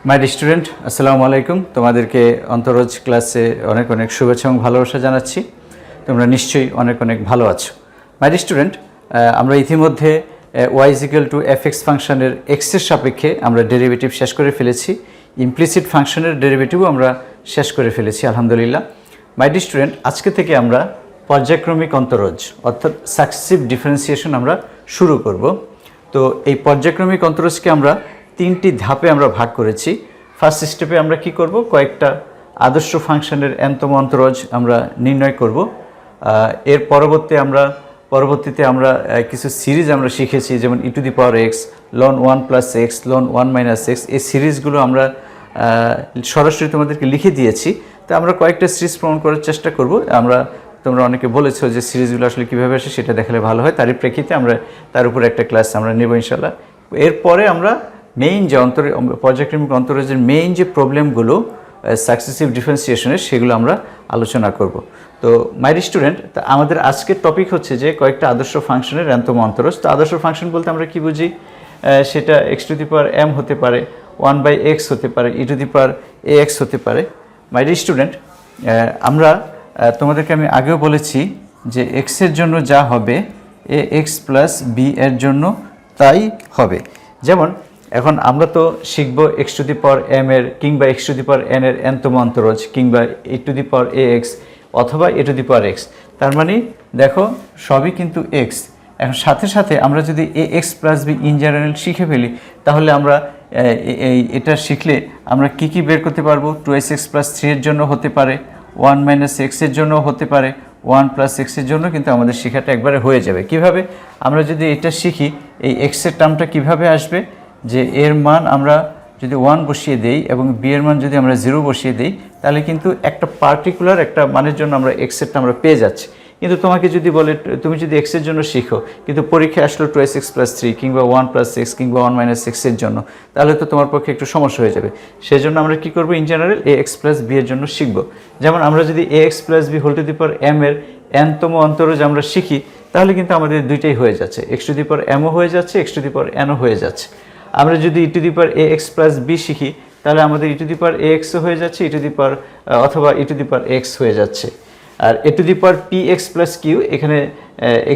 My student, আসসালামু আলাইকুম। তোমাদেরকে অন্তরজ ক্লাসে অনেক অনেক শুভেচ্ছা এবং ভালোবাসা জানাচ্ছি। তোমরা নিশ্চয়ই অনেক অনেক ভালো আছো। মাই স্টুডেন্ট, আমরা ইতিমধ্যে y f(x) ফাংশনের এক্সের সাপেক্ষে আমরা ডেরিভেটিভ শেষ করে ফেলেছি। ইমপ্লিসিট ফাংশনের ডেরিভেটিভও আমরা শেষ করে ফেলেছি আলহামদুলিল্লাহ। মাই স্টুডেন্ট, আজকে থেকে আমরা পর্যায়ক্রমিক অন্তরজ অর্থাৎ সাকসেসিভ ডিফারেন্সিয়েশন আমরা শুরু করব। তো এই পর্যায়ক্রমিক অন্তরজকে আমরা তিনটি ধাপে আমরা ভাগ করেছি। ফার্স্ট স্টেপে আমরা কি করব, কয়েকটা আদর্শ ফাংশনের nতম অন্তরজ আমরা নির্ণয় করব। এর পরবর্তীতে আমরা কিছু সিরিজ আমরা শিখেছি, যেমন e⁻x, ln 1 + x, ln 1 - x। এই সিরিজগুলো আমরা সরাসরি তোমাদেরকে লিখে দিয়েছি। তো আমরা কয়েকটা সিরিজ প্রমাণ করার চেষ্টা করব। তোমরা অনেকে বলেছো যে সিরিজগুলো আসলে কীভাবে আসে সেটা দেখালে ভালো হয়, তারই প্রেক্ষিতে আমরা তার উপর একটা ক্লাস আমরা নেব ইনশাল্লাহ। এরপরে আমরা মেইন যে পর্যায়ক্রমিক অন্তরজের মেইন যে প্রবলেমগুলো সাকসেসিভ ডিফারেন্সিয়েশনের, সেগুলো আমরা আলোচনা করব। তো মাই স্টুডেন্ট, আমাদের আজকের টপিক হচ্ছে যে কয়েকটা আদর্শ ফাংশনের nতম অন্তরজ। তো আদর্শ ফাংশন বলতে আমরা কি বুঝি, সেটা x⁻m হতে পারে, 1/x হতে পারে, e⁻ax হতে পারে। মাই স্টুডেন্ট, তোমাদেরকে আমি আগেও বলেছি যে x এর জন্য যা হবে ax + b এর জন্য তাই হবে। যেমন এখন আমরা তো শিখব x⁻m এর কিংবা x⁻n এর nতম অন্তরজ, কিংবা e⁻ax অথবা a⁻x। তার মানে দেখো সবই কিন্তু x। এখন সাথে সাথে আমরা যদি ax + b ইন জেনারেল শিখে ফেলি, তাহলে আমরা এটা শিখলে আমরা কি বের করতে পারবো। 2x + 3 এর জন্য হতে পারে, 1 - x এর জন্য হতে পারে, 1 + x এর জন্য কিন্তু আমাদের শেখাটা একবারে হয়ে যাবে। কিভাবে আমরা যদি এটা শিখি, এই x এর টার্মটা কিভাবে আসবে, যে এর মান আমরা যদি 1 বসিয়ে দেই এবং b এর মান যদি আমরা 0 বসিয়ে দেই, তাহলে কিন্তু একটা পার্টিকুলার একটা মানের জন্য আমরা x এরটা আমরা পেয়ে যাচ্ছি। কিন্তু তোমাকে যদি বলে তুমি যদি x এর জন্য শিখো, কিন্তু পরীক্ষায় আসলো 2x + 3 কিংবা 1 + x কিংবা 1 - x এর জন্য, তাহলে তো তোমার পক্ষে একটু সমস্যা হয়ে যাবে। সেজন্য আমরা কি করব, ইন জেনারেল ax + b এর জন্য শিখব। যেমন আমরা যদি ax + b m এর nতম অন্তরজ আমরা শিখি, তাহলে কিন্তু আমাদের দুইটাই হয়ে যাচ্ছে, x⁻m ও হয়ে যাচ্ছে, x⁻n ও হয়ে যাচ্ছে। আমরা যদি e⁻ax + b শিখি, তাহলে আমাদের e⁻ax ও হয়ে যাচ্ছে, অথবা e⁻x হয়ে যাচ্ছে। আর a⁻px + q, এখানে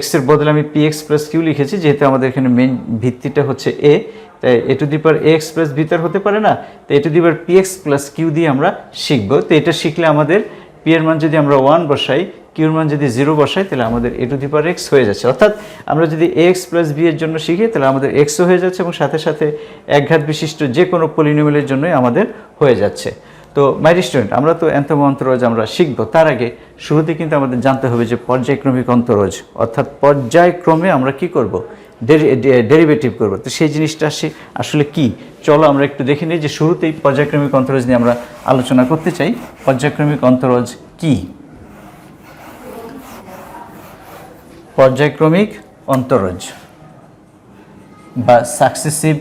x এর বদলে আমি px + q লিখেছি, যেহেতু আমাদের এখানে মেইন ভিত্তিটা হচ্ছে a, তাই a⁻ax + b তার হতে পারে না, তো a⁻px + q দিয়ে আমরা শিখব। তো এটা শিখলে আমাদের p এর মান যদি আমরা 1 বসাই, q এর মান যদি 0 বসাই, তাহলে আমাদের a⁻x হয়ে যাচ্ছে। অর্থাৎ আমরা যদি ax + b এর জন্য শিখি, তাহলে আমাদের x ও হয়ে যাচ্ছে এবং সাথে সাথে একঘাত বিশিষ্ট যে কোনো পলিনোমিয়ালের জন্যই আমাদের হয়ে যাচ্ছে। তো মাই স্টুডেন্ট, আমরা তো nতম অন্তরজ আমরা শিখব। তার আগে শুরুতে কিন্তু আমাদের জানতে হবে যে পর্যায়ক্রমিক অন্তরজ, অর্থাৎ পর্যায়ক্রমে আমরা কি করব, ডেরিভেটিভ করব। তো সেই জিনিসটা আসলে কি, চলো আমরা একটু দেখে নিই। যে শুরুতেই পর্যায়ক্রমিক অন্তরজ নিয়ে আমরা আলোচনা করতে চাই। পর্যায়ক্রমিক অন্তরজ কি? পর্যায়ক্রমিক অন্তরজ বা সাকসেসিভ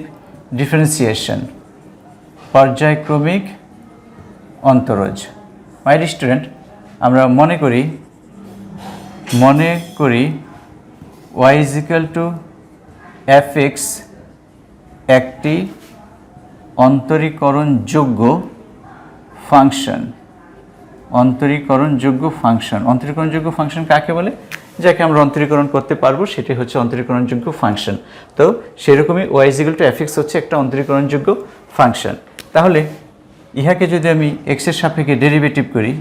ডিফারেন্সিয়েশন, পর্যায়ক্রমিক অন্তরজ। মাই স্টুডেন্ট, আমরা মনে করি y f(x) একটি অন্তরীকরণযোগ্য ফাংশন। অন্তরীকরণযোগ্য ফাংশন কাকে বলে? যাকে আমরা অন্তরীকরণ করতে পারবো, সেটি হচ্ছে অন্তরীকরণযোগ্য ফাংশন। তো সেরকমই y f(x) হচ্ছে একটা অন্তরীকরণযোগ্য ফাংশন। তাহলে ইহাকে যদি আমি x এর সাপেক্ষে ডেরিভেটিভ করি,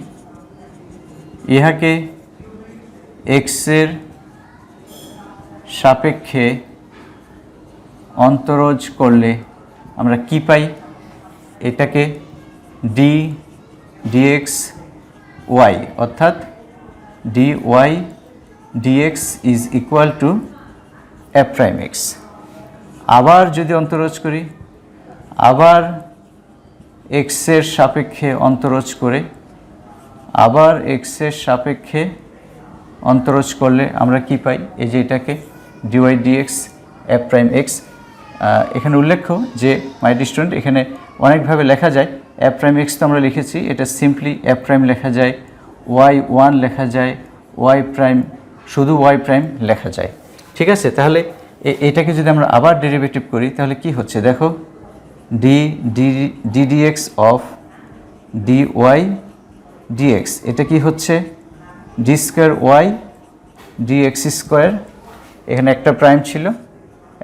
ইহাকে x এর সাপেক্ষে অন্তরজ করলে আমরা কি পাই? এটাকে dx y, অর্থাৎ dy dx is equal two f'(x). আবার যদি অন্তরজ করি, আবার x এর সাপেক্ষে অন্তরজ করে, আবার x এর সাপেক্ষে অন্তরজ করলে আমরা কি পাই? এই যে এটাকে dy dx f'(x). এখানে উল্লেখ্য যে মাই স্টুডেন্ট, এখানে অনেকভাবে লেখা যায়। f'(x) তো আমরা লিখেছি, এটা সিম্পলি f' লেখা যায়, y1 লেখা যায়, শুধু y' লেখা যায়। ঠিক আছে, তাহলে এটাকে যদি আমরা আবার ডেরিভেটিভ করি, তাহলে কি হচ্ছে দেখো, D D X of D Y D X, এটা কি হচ্ছে D square Y dx square, এখানে একটা প্রাইম ছিল,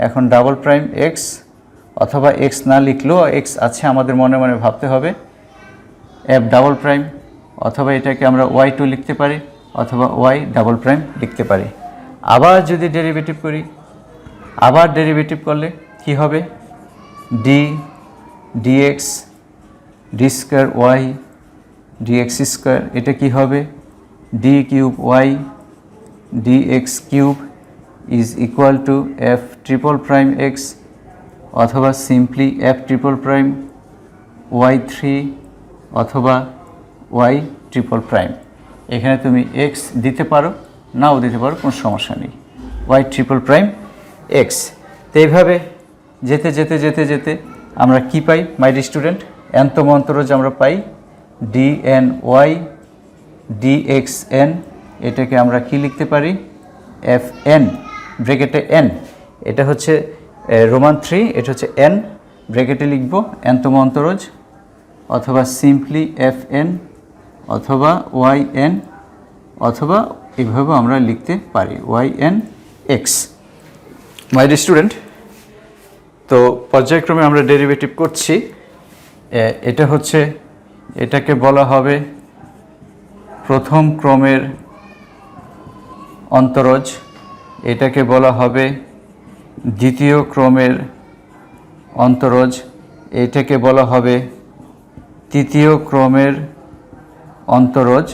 এখন ডাবল প্রাইম এক্স, অথবা এক্স না লিখলেও এক্স আছে, আমাদের মনে মনে ভাবতে হবে এফ ডাবল প্রাইম, অথবা এটাকে আমরা ওয়াই টু লিখতে পারি, অথবা ওয়াই ডাবল প্রাইম লিখতে পারি। আবার যদি ডেরিভেটিভ করি, আবার ডেরিভেটিভ করলে কি হবে d d x d square Y dx square, এটা কি হবে d cube Y dx cube is equal to f triple prime x, অথবা simply f triple prime y three, অথবা ওয়াই ট্রিপল প্রাইম। এখানে তুমি এক্স দিতে পারো, নাও দিতে পারো, কোনো সমস্যা নেই, ওয়াই ট্রিপল প্রাইম এক্স। তো এইভাবে যেতে যেতে যেতে যেতে আমরা কি পাই মাই ডি স্টুডেন্ট, এনতম অন্তরজ আমরা পাই d n y d x n, এটাকে আমরা কি লিখতে পারি এফ এন ব্র্যাকেটে এন, এটা হচ্ছে রোমান 3, এটা হচ্ছে এন ব্র্যাকেটে লিখব এনতম অন্তরজ, অথবা সিম্পলি এফ এন, অথবা ওয়াই এন, অথবা এভাবে আমরা লিখতে পারি Y N X. My dear student, তো পর্যায়ক্রমে আমরা ডেরিভেটিভ করছি, এটা হচ্ছে, এটাকে বলা হবে প্রথম ক্রমের অন্তরজ, এটাকে বলা হবে দ্বিতীয় ক্রমের অন্তরজ, এটাকে বলা হবে তৃতীয় ক্রমের অন্তরজ,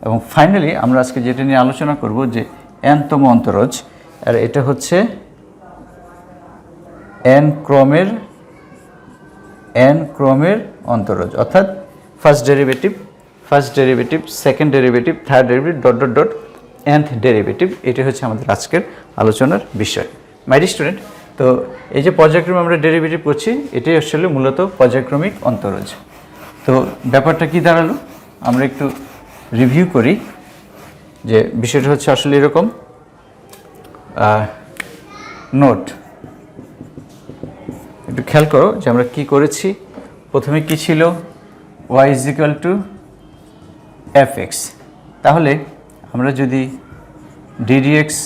এবং ফাইনালি আমরা আজকে যেটা নিয়ে আলোচনা করব যে এনতম অন্তরজ, আর এটা হচ্ছে এন ক্রমের অন্তরজ, অর্থাৎ first derivative, second derivative, third derivative, dot dot dot nth derivative, এটি হচ্ছে আমাদের আজকের আলোচনার বিষয়। মাই ডিয়ার স্টুডেন্ট, তো এই যে পর্যায়ক্রমে আমরা ডেরিভেটিভ করছি, এটাই আসলে মূলত পর্যায়ক্রমিক অন্তরজ। তো ব্যাপারটা কি দাঁড়ালো, আমরা একটু রিভিউ করি যে বিষয়টা হচ্ছে আসলে এরকম। নোট, একটু খেয়াল করো যে আমরা কি করেছি। প্রথমে কি ছিল y is equal to F x, তাহলে আমরা যদি ডিডিএক্স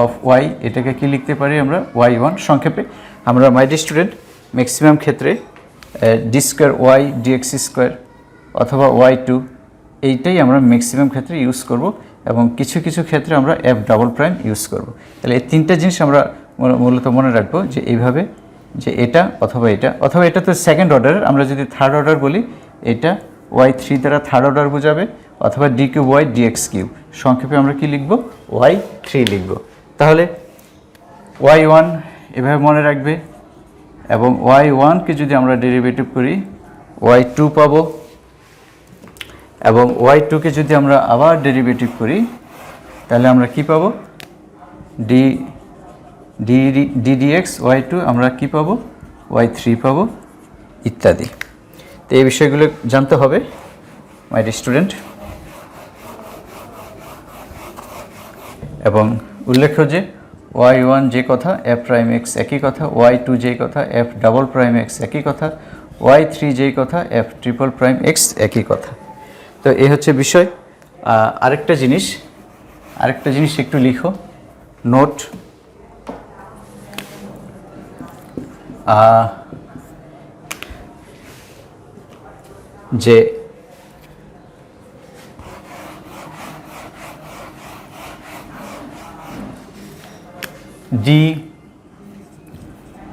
অফ ওয়াই, এটাকে কি লিখতে পারি আমরা ওয়াই ওয়ান, সংক্ষেপে আমরা মাই ডিয়ার স্টুডেন্ট ম্যাক্সিমাম ক্ষেত্রে D square Y dx square অথবা ওয়াই টু, এইটাই আমরা ম্যাক্সিমাম ক্ষেত্রে ইউজ করব, এবং কিছু কিছু ক্ষেত্রে আমরা এফ ডাবল প্রাইম ইউজ করব। তাহলে এই তিনটা জিনিস আমরা মূলত মনে রাখবো, যে এইভাবে, যে এটা অথবা এটা, অথবা এটা তো সেকেন্ড অর্ডারের, আমরা যদি থার্ড অর্ডার বলি এটা ওয়াই থ্রি দ্বারা থার্ড অর্ডার বোঝাবে, অথবা D cube Y dx cube, সংক্ষেপে আমরা কি লিখব ওয়াই থ্রি লিখব। তাহলে ওয়াই ওয়ান এভাবে মনে রাখবে, এবং ওয়াই ওয়ানকে যদি আমরা ডেরিভেটিভ করি ওয়াই টু পাবো, এবং ওয়াই টুকে যদি আমরা আবার ডেরিভেটিভ করি তাহলে আমরা কি পাবো ডিডিএক্স ওয়াই টু, আমরা কি পাবো ওয়াই থ্রি পাবো, ইত্যাদি। তো এই বিষয়গুলো জানতে হবে মাই ডিয়ার স্টুডেন্ট। এবং উল্লেখ্য যে ওয়াই ওয়ান যে কথা এফ প্রাইম এক্স একই কথা, ওয়াই টু যেই কথা এফ ডাবল প্রাইম এক্স একই কথা, ওয়াই থ্রি যেই কথা এফ ট্রিপল প্রাইম এক্স একই কথা। তো এই হচ্ছে বিষয়। আরেকটা জিনিস একটু লিখো, নোট, যে D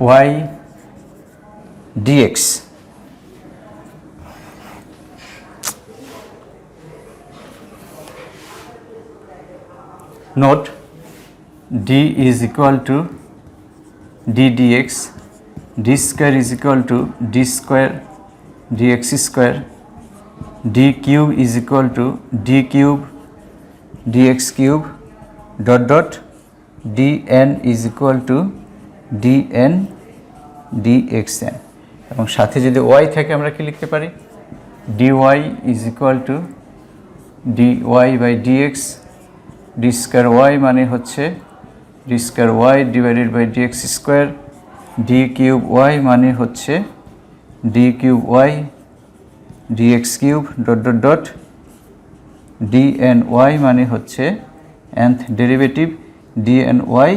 Y D X note, d is equal to d dx, d square is equal to d square dx square, d cube is equal to d cube dx cube, dot dot dn is equal to dn dxn, এবং সাথে যদি y থাকে আমরা কি লিখতে পারি dy is equal to dy by dx, d square y মানে হচ্ছে d square y divided by dx square, d cube y মানে হচ্ছে d cube Y dx cube dot dot dot d n y মানে হচ্ছে nth ডেরিভেটিভ ডিএনওয়াই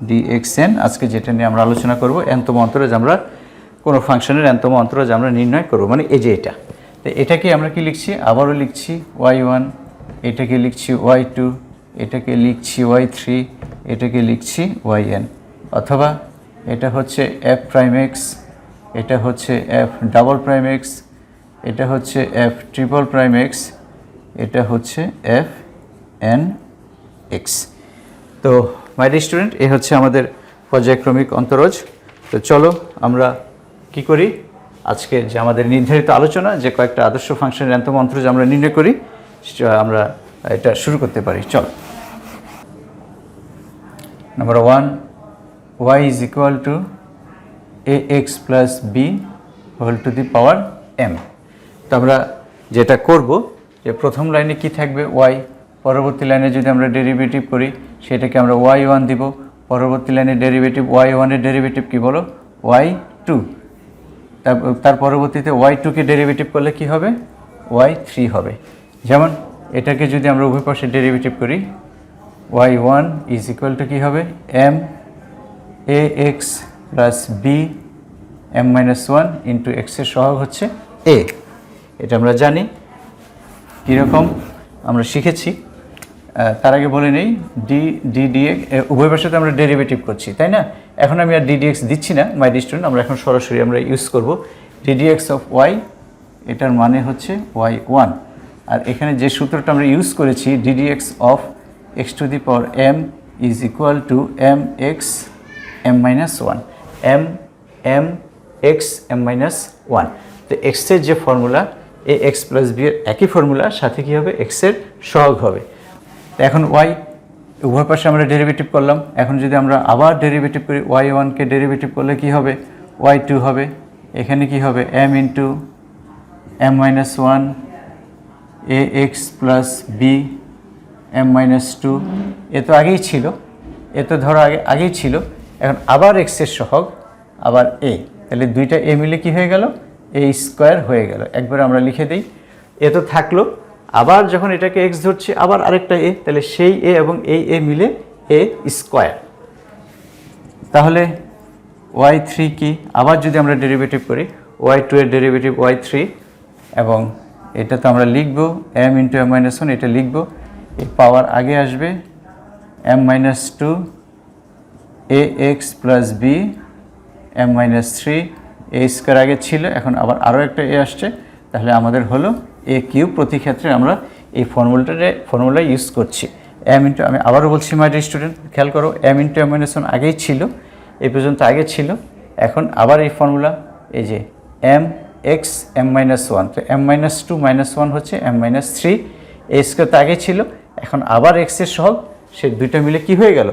ডিএক্সএন। আজকে যেটা নিয়ে আমরা আলোচনা করব nতম অন্তরজ আমরা কোনো ফাংশনের nতম অন্তরজ আমরা নির্ণয় করব, মানে এই যে এটা। তো এটাকে আমরা কি লিখছি, আবারও লিখছি y1, এটাকে লিখছি y2, এটাকে লিখছি y3, এটাকে লিখছি yn, অথবা এটা হচ্ছে f প্রাইম এক্স, এটা হচ্ছে f ডাবল প্রাইম এক্স, এটা হচ্ছে f ট্রিপল প্রাইম এক্স, এটা হচ্ছে f n এক্স। তো মাই ডিয়ার স্টুডেন্ট, এই হচ্ছে আমাদের পর্যায়ক্রমিক অন্তরজ। তো চলো আমরা কি করি, আজকে যে আমাদের নির্ধারিত আলোচনা যে কয়েকটা আদর্শ ফাংশনের nতম অন্তরজ আমরা নির্ণয় করি, আমরা এটা শুরু করতে পারি। চলো। Number 1, y is equal to ax plus b whole to the power m। তো আমরা যেটা করব যে প্রথম লাইনে কি থাকবে y, পরবর্তী লাইনে যদি আমরা ডেরিভেটিভ করি সেটাকে আমরা y1 দিব, পরবর্তী লাইনে ডেরিভেটিভ y1 এর ডেরিভেটিভ কি বলো y2, তার পরবর্তীতে y2 কে ডেরিভেটিভ করলে কি হবে y3 হবে। যেমন এটাকে যদি আমরা উভয় পাশে ডেরিভেটিভ করি y1 ইজ ইকুয়াল টু কী হবে m ax plus b m minus 1 into এক্সের সহগ হচ্ছে a। এটা আমরা জানি কীরকম আমরা শিখেছি। তার আগে বলে নেই dx উভয় পাশে তো আমরা ডেরিভেটিভ করছি, তাই না? এখন আমি আর ddx দিচ্ছি না মাই ডিয়ার স্টুডেন্ট, আমরা এখন সরাসরি আমরা ইউজ করব ddx অফ y, এটার মানে হচ্ছে y1। আর এখানে যে সূত্রটা আমরা ইউজ করেছি ddx of x to the power m is equal two m x m minus 1, m x m minus 1। তো এক্সের যে ফর্মুলা এ এক্স প্লাস বি এর একই ফর্মুলা, সাথে কী হবে এক্সের সহগ হবে। তো এখন y উভয় পাশে আমরা ডেরিভেটিভ করলাম, এখন যদি আমরা আবার ডেরিভেটিভ করি y1কে ডেরিভেটিভ করলে কি হবে y2 হবে, এখানে কি হবে m into m minus 1 ax plus b m minus 2। এ তো আগেই ছিল, এ তো ধরো আগেই ছিল, এখন আবার এক্সের সহগ আবার a, তাহলে দুইটা a মিলে কি হয়ে গেল a স্কোয়ার হয়ে গেল। একবার আমরা লিখে দিই, এ তো থাকলো, আবার যখন এটাকে x ধরছি আবার আরেকটা a, তাহলে সেই a এবং এই a মিলে a স্কোয়ার। তাহলে y3 কি, আবার যদি আমরা ডেরিভেটিভ করি y2 এর ডেরিভেটিভ y3, এবং এটা তো আমরা লিখব m ইন্টু m মাইনাস 1, এটা লিখব, এই পাওয়ার আগে আসবে m minus 2 ax plus b m minus 3, a square আগে ছিল, এখন আবার আরও একটা a আসছে, তাহলে আমাদের হলো a কিউব। প্রতি ক্ষেত্রে আমরা এই ফর্মুলা ইউজ করছি m ইন্টু, আমি আবারও বলছি মাই ডিয়ার স্টুডেন্ট খেয়াল করো, m ইন্টু m মাইনাস 1 আগেই ছিল, এই পর্যন্ত আগে ছিল, এখন আবার এই ফর্মুলা এই যে m x m মাইনাস 1, তো m মাইনাস 2 মাইনাস 1 হচ্ছে m মাইনাস 3, a স্কোয়ার তো আগে ছিল, এখন আবার এক্সের সহগ, সে দুইটা মিলে কি হয়ে গেল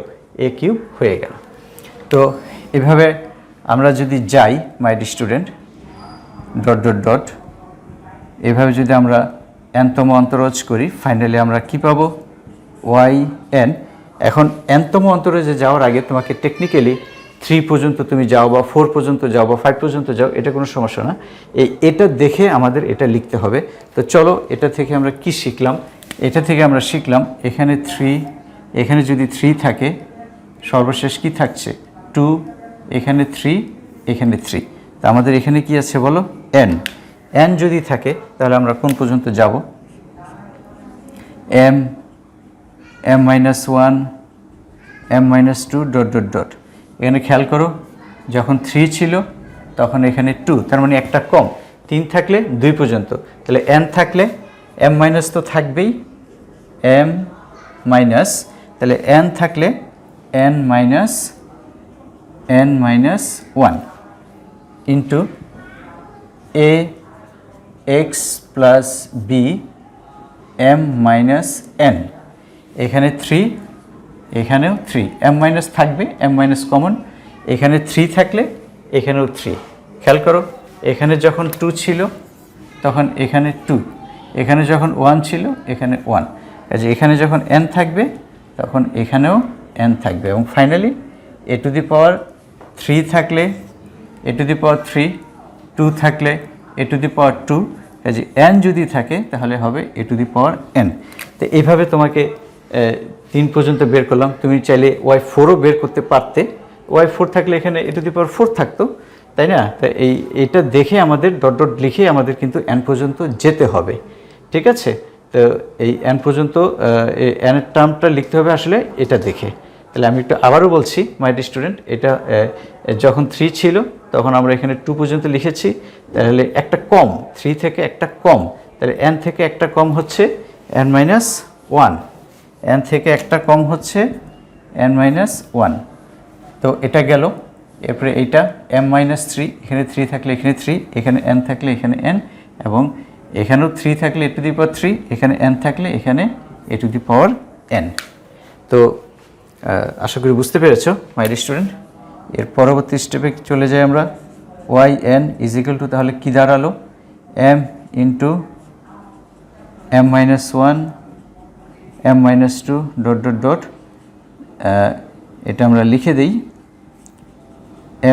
a কিউব হয়ে গেল। তো এভাবে আমরা যদি যাই মাই dear student dot dot dot, এভাবে যদি আমরা nতম অন্তরজ করি, ফাইনালি আমরা কি পাবো yn। এখন nতম অন্তরজে যাওয়ার আগে তোমাকে টেকনিক্যালি 3 পর্যন্ত তুমি যাও বা 4 পর্যন্ত যাও বা 5 পর্যন্ত যাও, এটা কোনো সমস্যা না, এটা দেখে আমাদের এটা লিখতে হবে। তো চলো এটা থেকে আমরা কি শিখলাম, এটা থেকে আমরা শিখলাম এখানে 3, এখানে যদি 3 থাকে সর্বশেষ কি থাকছে 2, এখানে 3, এখানে 3, তো আমাদের এখানে কি আছে বলো n যদি থাকে তাহলে আমরা কোন পর্যন্ত যাব m minus 1 m minus 2 dot dot dot. এখানে খেয়াল করো যখন 3 ছিল তখন এখানে 2, তার মানে একটা কম, 3 থাকলে 2 পর্যন্ত, তাহলে n থাকলে m মাইনাস তো থাকবেই, m মাইনাস, তাহলে n থাকলে n minus 1 into a x plus b m minus n, এখানে 3, এখানেও 3, m মাইনাস থাকবে, m মাইনাস কমন, এখানে 3 থাকলে এখানেও 3। খেয়াল করো এখানে যখন 2 ছিল তখন এখানে 2, এখানে যখন 1 ছিল এখানে 1, কাজে এখানে যখন n থাকবে তখন এখানেও n থাকবে, এবং finally a to the power 3 থাকলে a টু দি পাওয়ার 3 2 থাকলে a টু দি পাওয়ার 2, কাজে n যদি থাকে তাহলে হবে a to the power n। তো এইভাবে তোমাকে 3 পর্যন্ত বের করলাম। তুমি চাইলে y4ও বের করতে পারতে, y4 থাকলে এখানে a টু দি পাওয়ার 4 থাকতো, তাই না? তো এইটা দেখে আমাদের ডট ডট লিখে আমাদের কিন্তু n পর্যন্ত যেতে হবে, ঠিক আছে? তো এই n পর্যন্ত n এর টার্মটা লিখতে হবে আসলে এটা দেখে। তাহলে আমি একটু আবারও বলছি মাই ডিয়ার স্টুডেন্ট, এটা যখন 3 ছিল তখন আমরা এখানে 2 পর্যন্ত লিখেছি, তাহলে একটা কম, 3 থেকে একটা কম, তাহলে n থেকে একটা কম হচ্ছে n-1, n থেকে একটা কম হচ্ছে n-1। তো এটা গেল। এরপরে এইটা m-3, এখানে 3 থাকলে এখানে 3, এখানে n থাকলে এখানে n, এবং এখানেও 3 থাকলে a টু দি পাওয়ার 3, এখানে n থাকলে এখানে a to the power n। তো আশা করি বুঝতে পেরেছো মাই ডিয়ার স্টুডেন্ট। এর পরবর্তী স্টেপে চলে যাই আমরা। yn ইজ ইকুয়াল টু তাহলে কী দাঁড়ালো, m into m-1 m-2 dot dot dot, এটা আমরা লিখে দিই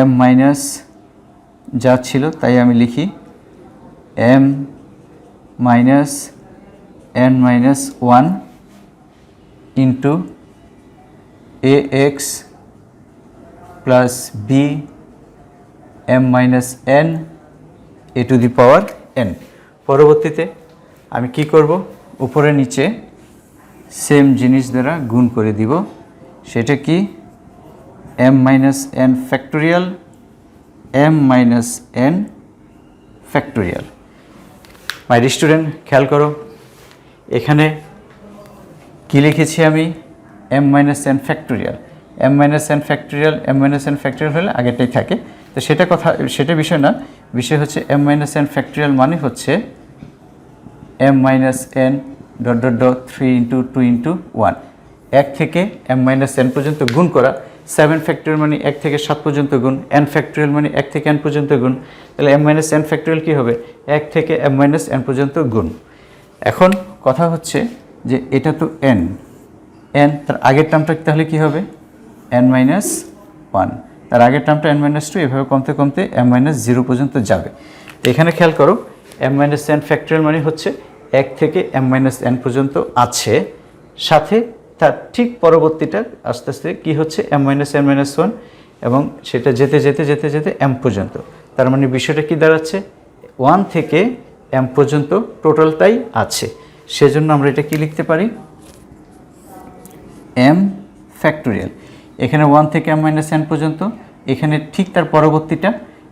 m মাইনাস যা ছিল তাই আমি লিখি m minus n-1 into ax plus b m-n a to the power n। পরবর্তীতে আমি কি করব, উপরে নিচে সেম জিনিস দ্বারা গুণ করে দিব। সেটা কি, m-n ফ্যাক্টোরিয়াল m-n ফ্যাক্টোরিয়াল। মাই ডিয়ার স্টুডেন্ট খেয়াল করো, এখানে কি লিখেছি আমি, m-n factorial, m-n factorial, m-n factorial হলে আগেরটাই থাকে। তো সেটা বিষয় না, বিষয় হচ্ছে m-n ফ্যাক্টোরিয়াল মানে হচ্ছে m-n dot dot dot 3 into 2 into 1, 1 থেকে m-n পর্যন্ত গুণ করা। 7 ফ্যাক্টোরিয়াল মানে 1 থেকে 7 পর্যন্ত গুণ, n ফ্যাক্টোরিয়াল মানে 1 থেকে n পর্যন্ত গুণ। তাহলে m-n ফ্যাক্টোরিয়াল কী হবে, 1 থেকে m-n পর্যন্ত গুণ। এখন কথা হচ্ছে যে এটা তো n, তার আগের টার্মটা তাহলে কী হবে, n-1, তার আগের টার্মটা n-2, এভাবে কমতে কমতে m-0 পর্যন্ত যাবে। এখানে খেয়াল করো, m-n ফ্যাক্টোরিয়াল মানে হচ্ছে 1 থেকে m-n পর্যন্ত আছে, সাথে তার ঠিক পরবর্তীটা আস্তে আস্তে কী হচ্ছে m-n-1, এবং সেটা যেতে যেতে যেতে যেতে m পর্যন্ত। তার মানে বিষয়টা কি দাঁড়াচ্ছে, 1 থেকে m পর্যন্ত টোটালটাই আছে। সেজন্য আমরা এটা কি লিখতে পারি, m ফ্যাক্টোরিয়াল। এখানে 1 থেকে m-n পর্যন্ত, এখানে ঠিক তার পরবর্তীটা,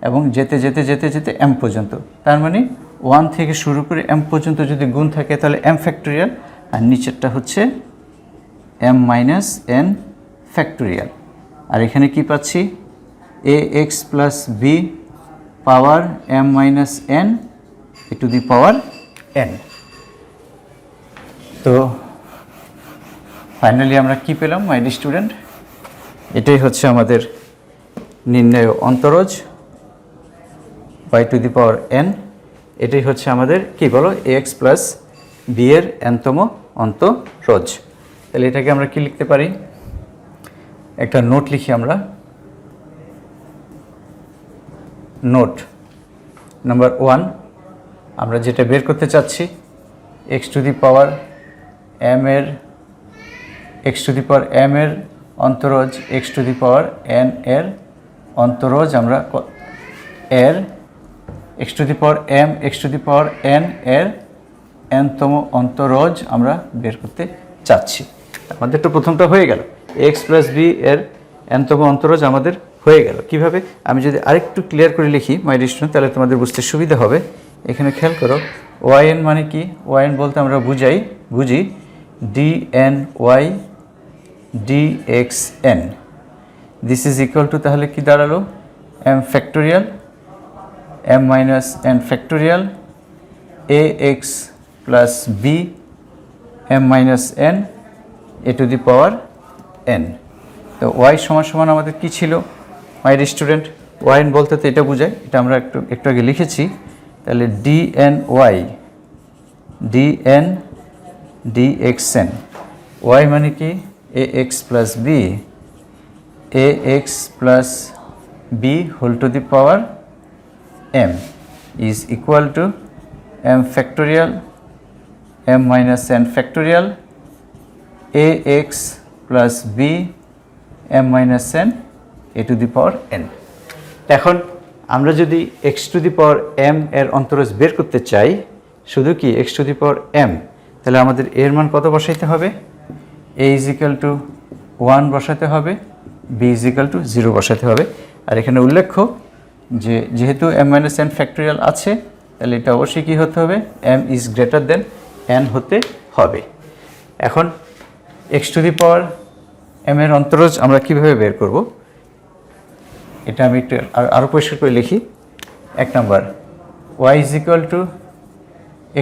এবং যেতে যেতে যেতে যেতে m পর্যন্ত। তার মানে 1 থেকে শুরু করে m পর্যন্ত যদি গুণ থাকে তাহলে m ফ্যাক্টোরিয়াল, আর নিচেরটা হচ্ছে m-n ফ্যাক্টোরিয়াল। আর এখানে কি পাচ্ছি, ax plus b power m-n a to the power n। তো ফাইনালি আমরা কি পেলাম মাই ডিয়ার স্টুডেন্ট, এটাই হচ্ছে আমাদের নির্ণেয় অন্তরজ y to the power n। এটাই হচ্ছে আমাদের কি বলো, ax প্লাস b এর nতম অন্তরজ। তাহলে এটাকে আমরা কি লিখতে পারি, একটা নোট লিখি আমরা। নোট নাম্বার 1, আমরা যেটা বের করতে চাচ্ছি, x to the power m এর অন্তরজ, x to the power n এর অন্তরজ, আমরা এর x to the power m x to the power n এর nতম অন্তরজ আমরা বের করতে চাচ্ছি। আমাদের তো প্রথমটা হয়ে গেল, x প্লাস b এর nতম অন্তরজ আমাদের হয়ে গেল। কিভাবে, আমি যদি আরেকটু ক্লিয়ার করে লিখি মাই ডিয়ার স্টুডেন্ট, তাহলে তোমাদের বুঝতে সুবিধা হবে। এখানে খেয়াল করো, yn মানে কি, yn বলতে আমরা বুঝি dny dxn, this is equal to তাহলে কি দাঁড়ালো, m factorial m-n factorial ax plus b m-n a to the power n। তো y সমান সমান আমাদের কি ছিল মাই ডিয়ার স্টুডেন্ট, yn বলতে তো এটা বোঝায়, এটা আমরা একটু আগে লিখেছি। তাহলে dny dn dxn, y মানে কি ax plus b ax plus b whole to the power m। is equal to m factorial m minus n factorial ax plus b m minus n a to the power n. এখন আমরা যদি x to the power m এর অন্তরজ বের করতে চাই, শুধু কি x to the power m, তাহলে আমাদের এর মান কত বসাইতে হবে? a is equal to 1 বসাতে হবে, b is equal to 0 বসাতে হবে। আর এখানে উল্লেখ্য যে যেহেতু m minus n factorial আছে, তাহলে এটা অবশ্যই কি হতে হবে? m is greater than n হতে হবে। এখন x to the power m এর অন্তরজ আমরা কিভাবে বের করব? এটা আমি একটু আরও পরিষ্কার করে লিখি। 1 number, y is equal to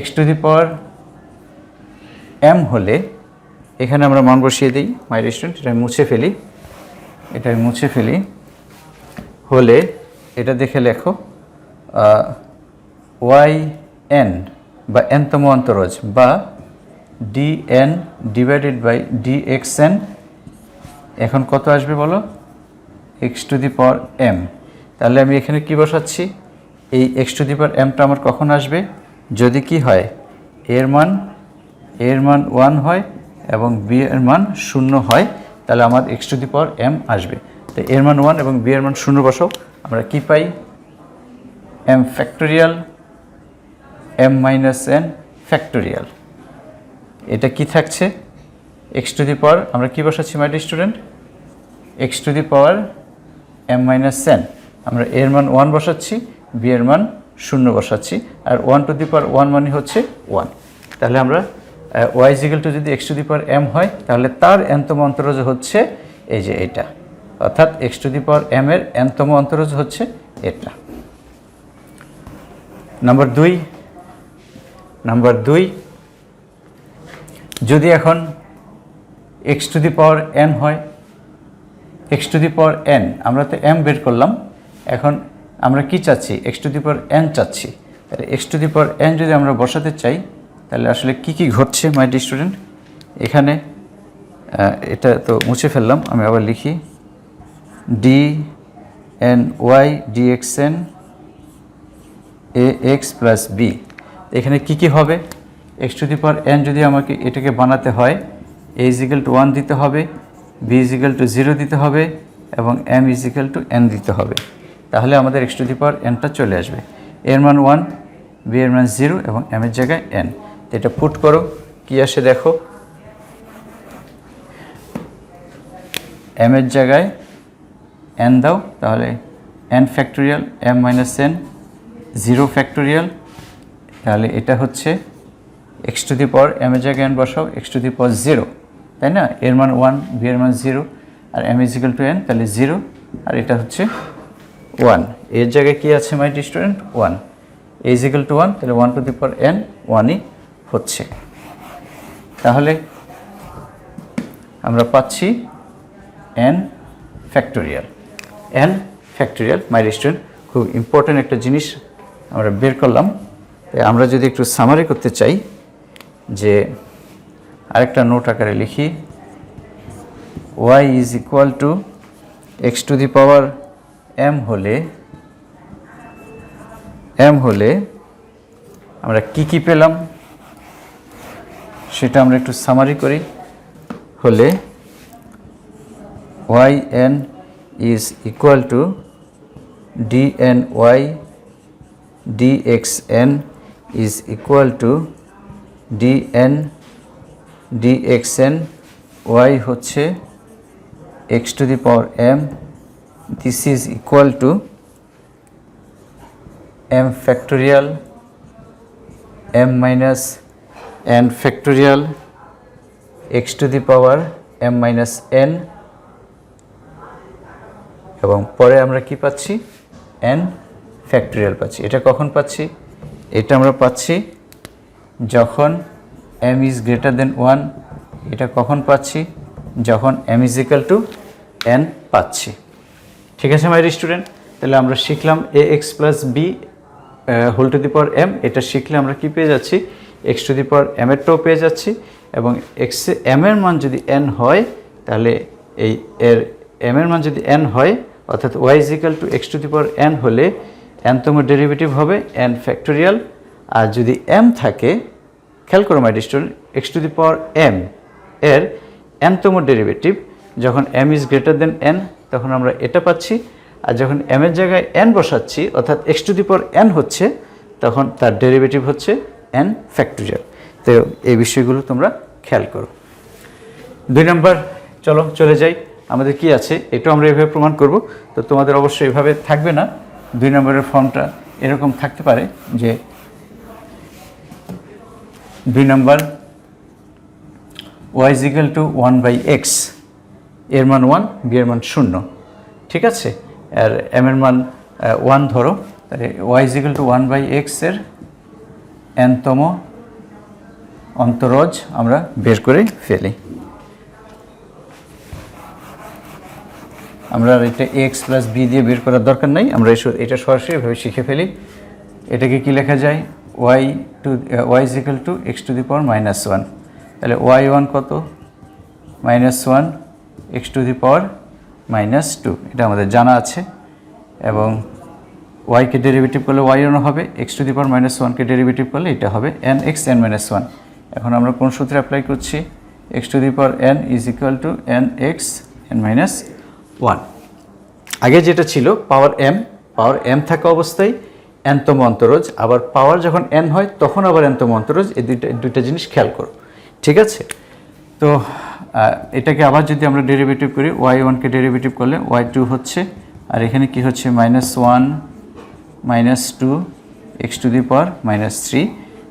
x to the power m হলে এখানে আমরা মান বসিয়ে দিই। মাই স্টুডেন্ট, এটা আমি মুছে ফেলি, হলে এটা দেখে লেখো y n বা nতম অন্তরজ বা dn ডিভাইডেড বাই dxn এখন কত আসবে বলো? x to the power m। তাহলে আমি এখানে কি বসাচ্ছি? এই x to the power m টা আমার কখন আসবে? যদি কি হয়, এর মান 1 হয় এবং b এর মান 0 হয়, তাহলে আমার x to the power m আসবে। তো এর মান 1 এবং b এর মান 0 বসাও, আমরা কি পাই? m factorial m minus n factorial। এটা কি থাকছে? x to the power আমরা কি বসাচ্ছি মাই dear student? x to the power m minus n, আমরা এর মান 1 বসাচ্ছি, b এর মান 0 বসাচ্ছি, আর 1 to the power 1 মানে হচ্ছে 1। তাহলে আমরা y is equal to যদি x to the power m হয়, তাহলে তার nতম অন্তরজ হচ্ছে এই যে এটা, অর্থাৎ x to the power m এর nতম অন্তরজ হচ্ছে এটা। নাম্বার 2, যদি এখন x to the power n হয়, x to the power n, আমরা তো m বের করলাম, এখন আমরা কি চাচ্ছি? x to the power n চাচ্ছি। তাহলে x to the power n যদি আমরা বসাতে চাই, তাহলে আসলে কি ঘটছে মাই ডিয়ার স্টুডেন্ট? এখানে এটা তো মুছে ফেললাম, আমি আবার লিখি dny dxn ax plus b। এখানে কি হবে? x to the power n যদি আমাকে এটাকে বানাতে হয়, a is equal to 1 দিতে হবে, b is equal to 0 দিতে হবে এবং m is equal to n দিতে হবে। তাহলে আমাদের x to the power n টা চলে আসবে। এর মান 1, b এর মান 0 এবং m এর জায়গায় n। তো এটা পুট করো, কি আসে দেখো। m এর জায়গায় n দাও, তাহলে n factorial m minus n 0 factorial, তাহলে এটা হচ্ছে x to the power m এর জায়গায় n বসাও, x to the power 0, তাই না? এর মান 1, b এর মান 0 আর m is equal to n, তাহলে 0 আর এটা হচ্ছে 1। এর জায়গায় কি আছে my dear student? 1। a is equal to 1, তাহলে 1 to the power n 1ই হচ্ছে। তাহলে আমরা পাচ্ছি n ফ্যাক্টোরিয়াল। মাই ডিয়ার স্টুডেন্ট, খুব ইম্পর্টেন্ট একটা জিনিস আমরা বের করলাম। আমরা যদি একটু সামারি করতে চাই, যে আরেকটা নোট আকারে লিখি, y is equal to x to the power m হলে আমরা কি পেলাম সেটা আমরা একটু সামারি করি। হলে yn is equal to dny dxn is equal to dn dxn, y হচ্ছে x to the power m, this is equal to m factorial m minus n factorial x to the power m minus n, এবং পরে আমরা কি পাচ্ছি? n factorial পাচ্ছি। এটা কখন পাচ্ছি? এটা আমরা পাচ্ছি যখন m is greater than 1। এটা কখন পাচ্ছি? যখন m is equal to n পাচ্ছি। ঠিক আছে মাই স্টুডেন্ট, তাহলে আমরা শিখলাম ax plus b whole to the power m। এটা শিখলে আমরা কি পেয়ে যাচ্ছি? x to the power m এরটাও পেয়ে যাচ্ছি, এবং m এর মান যদি n হয়, তাহলে এই এর m এর মান যদি n হয়, অর্থাৎ y is equal to x to the power n হলে nতম ডেরিভেটিভ হবে n ফ্যাক্টোরিয়াল। আর যদি m থাকে, খেয়াল করো মাই dear student, x to the power m এর nতম ডেরিভেটিভ যখন m is greater than n, তখন আমরা এটা পাচ্ছি। আর যখন m এর জায়গায় n বসাচ্ছি, অর্থাৎ x to the power n হচ্ছে, তখন তার ডেরিভেটিভ হচ্ছে n ফ্যাক্টোরিয়াল। তো এই বিষয়গুলো তোমরা খেয়াল করো। 2 নম্বর, চলে যাই। আমাদের কি আছে এটাও আমরা এভাবে প্রমাণ করব। তো তোমাদের অবশ্যই এভাবে থাকবে না, 2 নম্বরের ফর্মটা এরকম থাকতে পারে যে 2 নম্বর y is equal to 1/x, এর মান 1, b এর মান 0, ঠিক আছে। আর m এর মান 1 ধরো, তাহলে y is equal to 1/x এর nতম অন্তরজ আমরা বের করে ফেলি। আমরা এটা x প্লাস b দিয়ে বের করার দরকার নাই, আমরা এটা সরাসরি এভাবে শিখে ফেলি। এটাকে কি লেখা যায়, y is equal to x to the power -1, তাহলে y1 কত, -1 x to the power -2, এটা আমাদের জানা আছে। এবং y কে ডেরিভেটিভ করলে y1 হবে, x to the power -1 K derivative করলে এটা হবে nx n-1। এখন আমরা কোন সূত্রে অ্যাপ্লাই করছি, x to the power n is equal to nx n-1। আগে যেটা ছিল পাওয়ার m থাকা অবস্থায় nতম অন্তরজ, আবার পাওয়ার যখন n হয় তখন আবার nতম অন্তরজ, এই দুইটা জিনিস খেয়াল করো, ঠিক আছে। তো এটাকে আবার যদি আমরা ডেরিভেটিভ করি, y1 কে ডেরিভেটিভ করলে y2 হচ্ছে, আর এখানে কি হচ্ছে -1 -2 x to the power -3,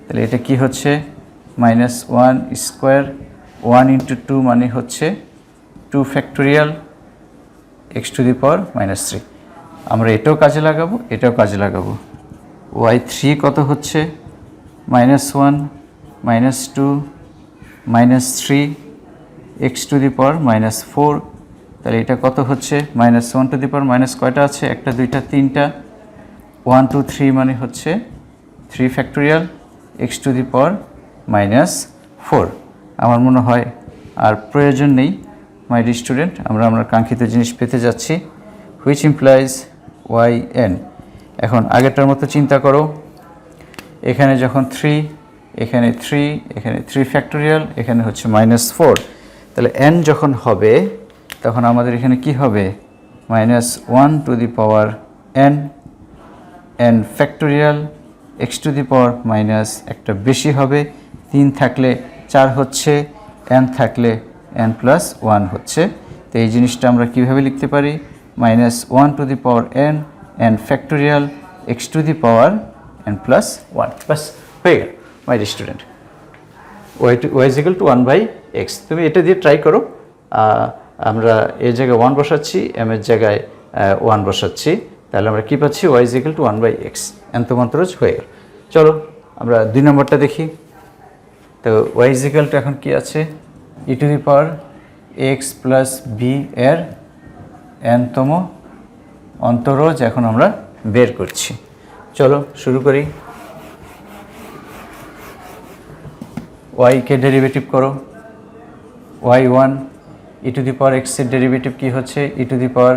তাহলে এটা কি হচ্ছে -1 স্কোয়ার, 1 × 2 মানে হচ্ছে 2 factorial x to the power -3। আমরা এটাও কাজে লাগাবো, এটাও কাজে লাগাবো। y3 কত হচ্ছে -1 -2 -3 x to the power -4, তাহলে এটা কত হচ্ছে -1 to the power মাইনাস কয়টা আছে, একটা দুইটা তিনটা, 1 2 3 মানে হচ্ছে 3 factorial x to the power -4। আমার মনে হয় আর প্রয়োজন নেই মাই ডিয়ার স্টুডেন্ট, আমরা কাঙ্ক্ষিত জিনিস পেতে যাচ্ছি, হুইচ ইমপ্লাইজ yn। এখন আগেরটার মতো চিন্তা করো, এখানে যখন 3, এখানে 3, এখানে 3 ফ্যাক্টোরিয়াল, এখানে হচ্ছে -4, তাহলে n যখন হবে তখন আমাদের এখানে কি হবে, -1 to the power n factorial x to the power minus একটা বেশি হবে, 3 থাকলে 4 হচ্ছে, n থাকলে n+1 হচ্ছে। তো এই জিনিসটা আমরা কিভাবে লিখতে পারি, -1 to the power n factorial x to the power n+1, বাস হয়ে গেল মাই dear student. y is equal to 1/x, তুমি এটা দিয়ে ট্রাই করো। আমরা এর জায়গায় 1 বসাচ্ছি, m এর জায়গায় 1 বসাচ্ছি, তাহলে আমরা কি পাচ্ছি, y is equal to 1/x, nতম অন্তরজ হয়ে গেল। চলো আমরা 2 নম্বরটা দেখি। তো y is equal to এখন কি আছে, e to the power x plus b এর nতম অন্তরজ এখন আমরা বের করছি। চলো শুরু করি। y কে ডেরিভেটিভ করো, y1 e to the power x এর ডেরিভেটিভ কি হচ্ছে, e to the power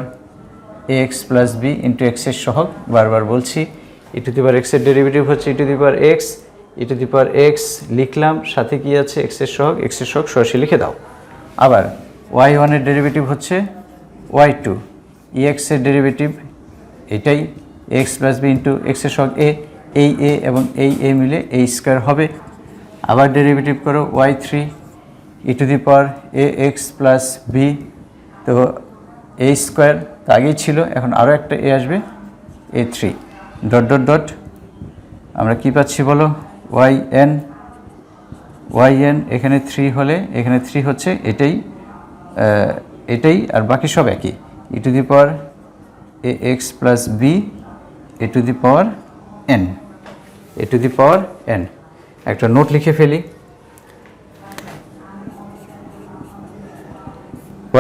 ax plus b into x এর সহগ, বারবার বলছি e to the power x এর ডেরিভেটিভ হচ্ছে e to the power x, e to the power x লিখলাম, সাথে কি আছে x এর সহগ সরাসরি লিখে দাও। আবার y1 এর ডেরিভেটিভ হচ্ছে y2, ex এর ডেরিভেটিভ এটাই x plus b into x এর সহগ a, এই a এবং এই a মিলে a স্কয়ার হবে। আবার ডেরিভেটিভ করো y3 e to the power ax plus b, তো a স্কয়ার তো আগেই ছিল, এখন আরও একটা a আসবে, a3 ডট ডট ডট, আমরা কি পাচ্ছি বলো, yn এখানে 3 হলে এখানে 3 হচ্ছে, এটাই আর বাকি সব একই, e to the power ax plus b a to the power n, একটা নোট লিখে ফেলি,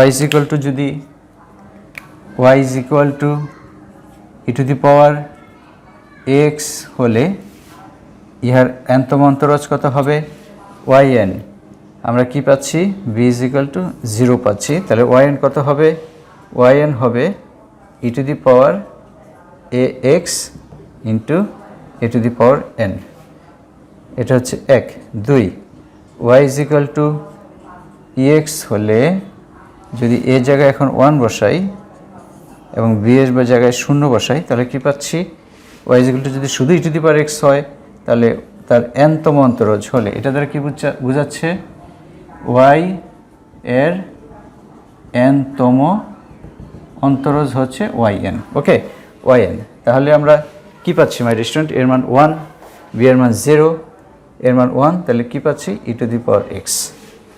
y is equal to যদি y is equal to e to the power x হলে ইহার nতম অন্তরজ কত হবে, yn, আমরা কি পাচ্ছি b is equal to 0 পাচ্ছি, তাহলে yn কত হবে, yn হবে e to the power ax into A to the power N, এটা হচ্ছে 1। 2 Y is equal to E X হলে যদি এ জায়গায় এখন 1 বসাই এবং বি এর জায়গায় 0 বসাই তাহলে কি পাচ্ছি, ওয়াই ইজ ইকুয়াল টু যদি শুধু ই টু দি পাওয়ার এক্স হয় তাহলে তার এনতম অন্তরজ হলে এটা দ্বারা কি বোঝাচ্ছে, ওয়াই এর এনতম অন্তরজ হচ্ছে ওয়াই এন। ওকে, ওয়াই এন। তাহলে আমরা কি পাচ্ছি মাই স্টুডেন্ট, এর মান 1, বি এর মান 0, এর মান 1, তাহলে কি পাচ্ছি ই টু দি পাওয়ার এক্স।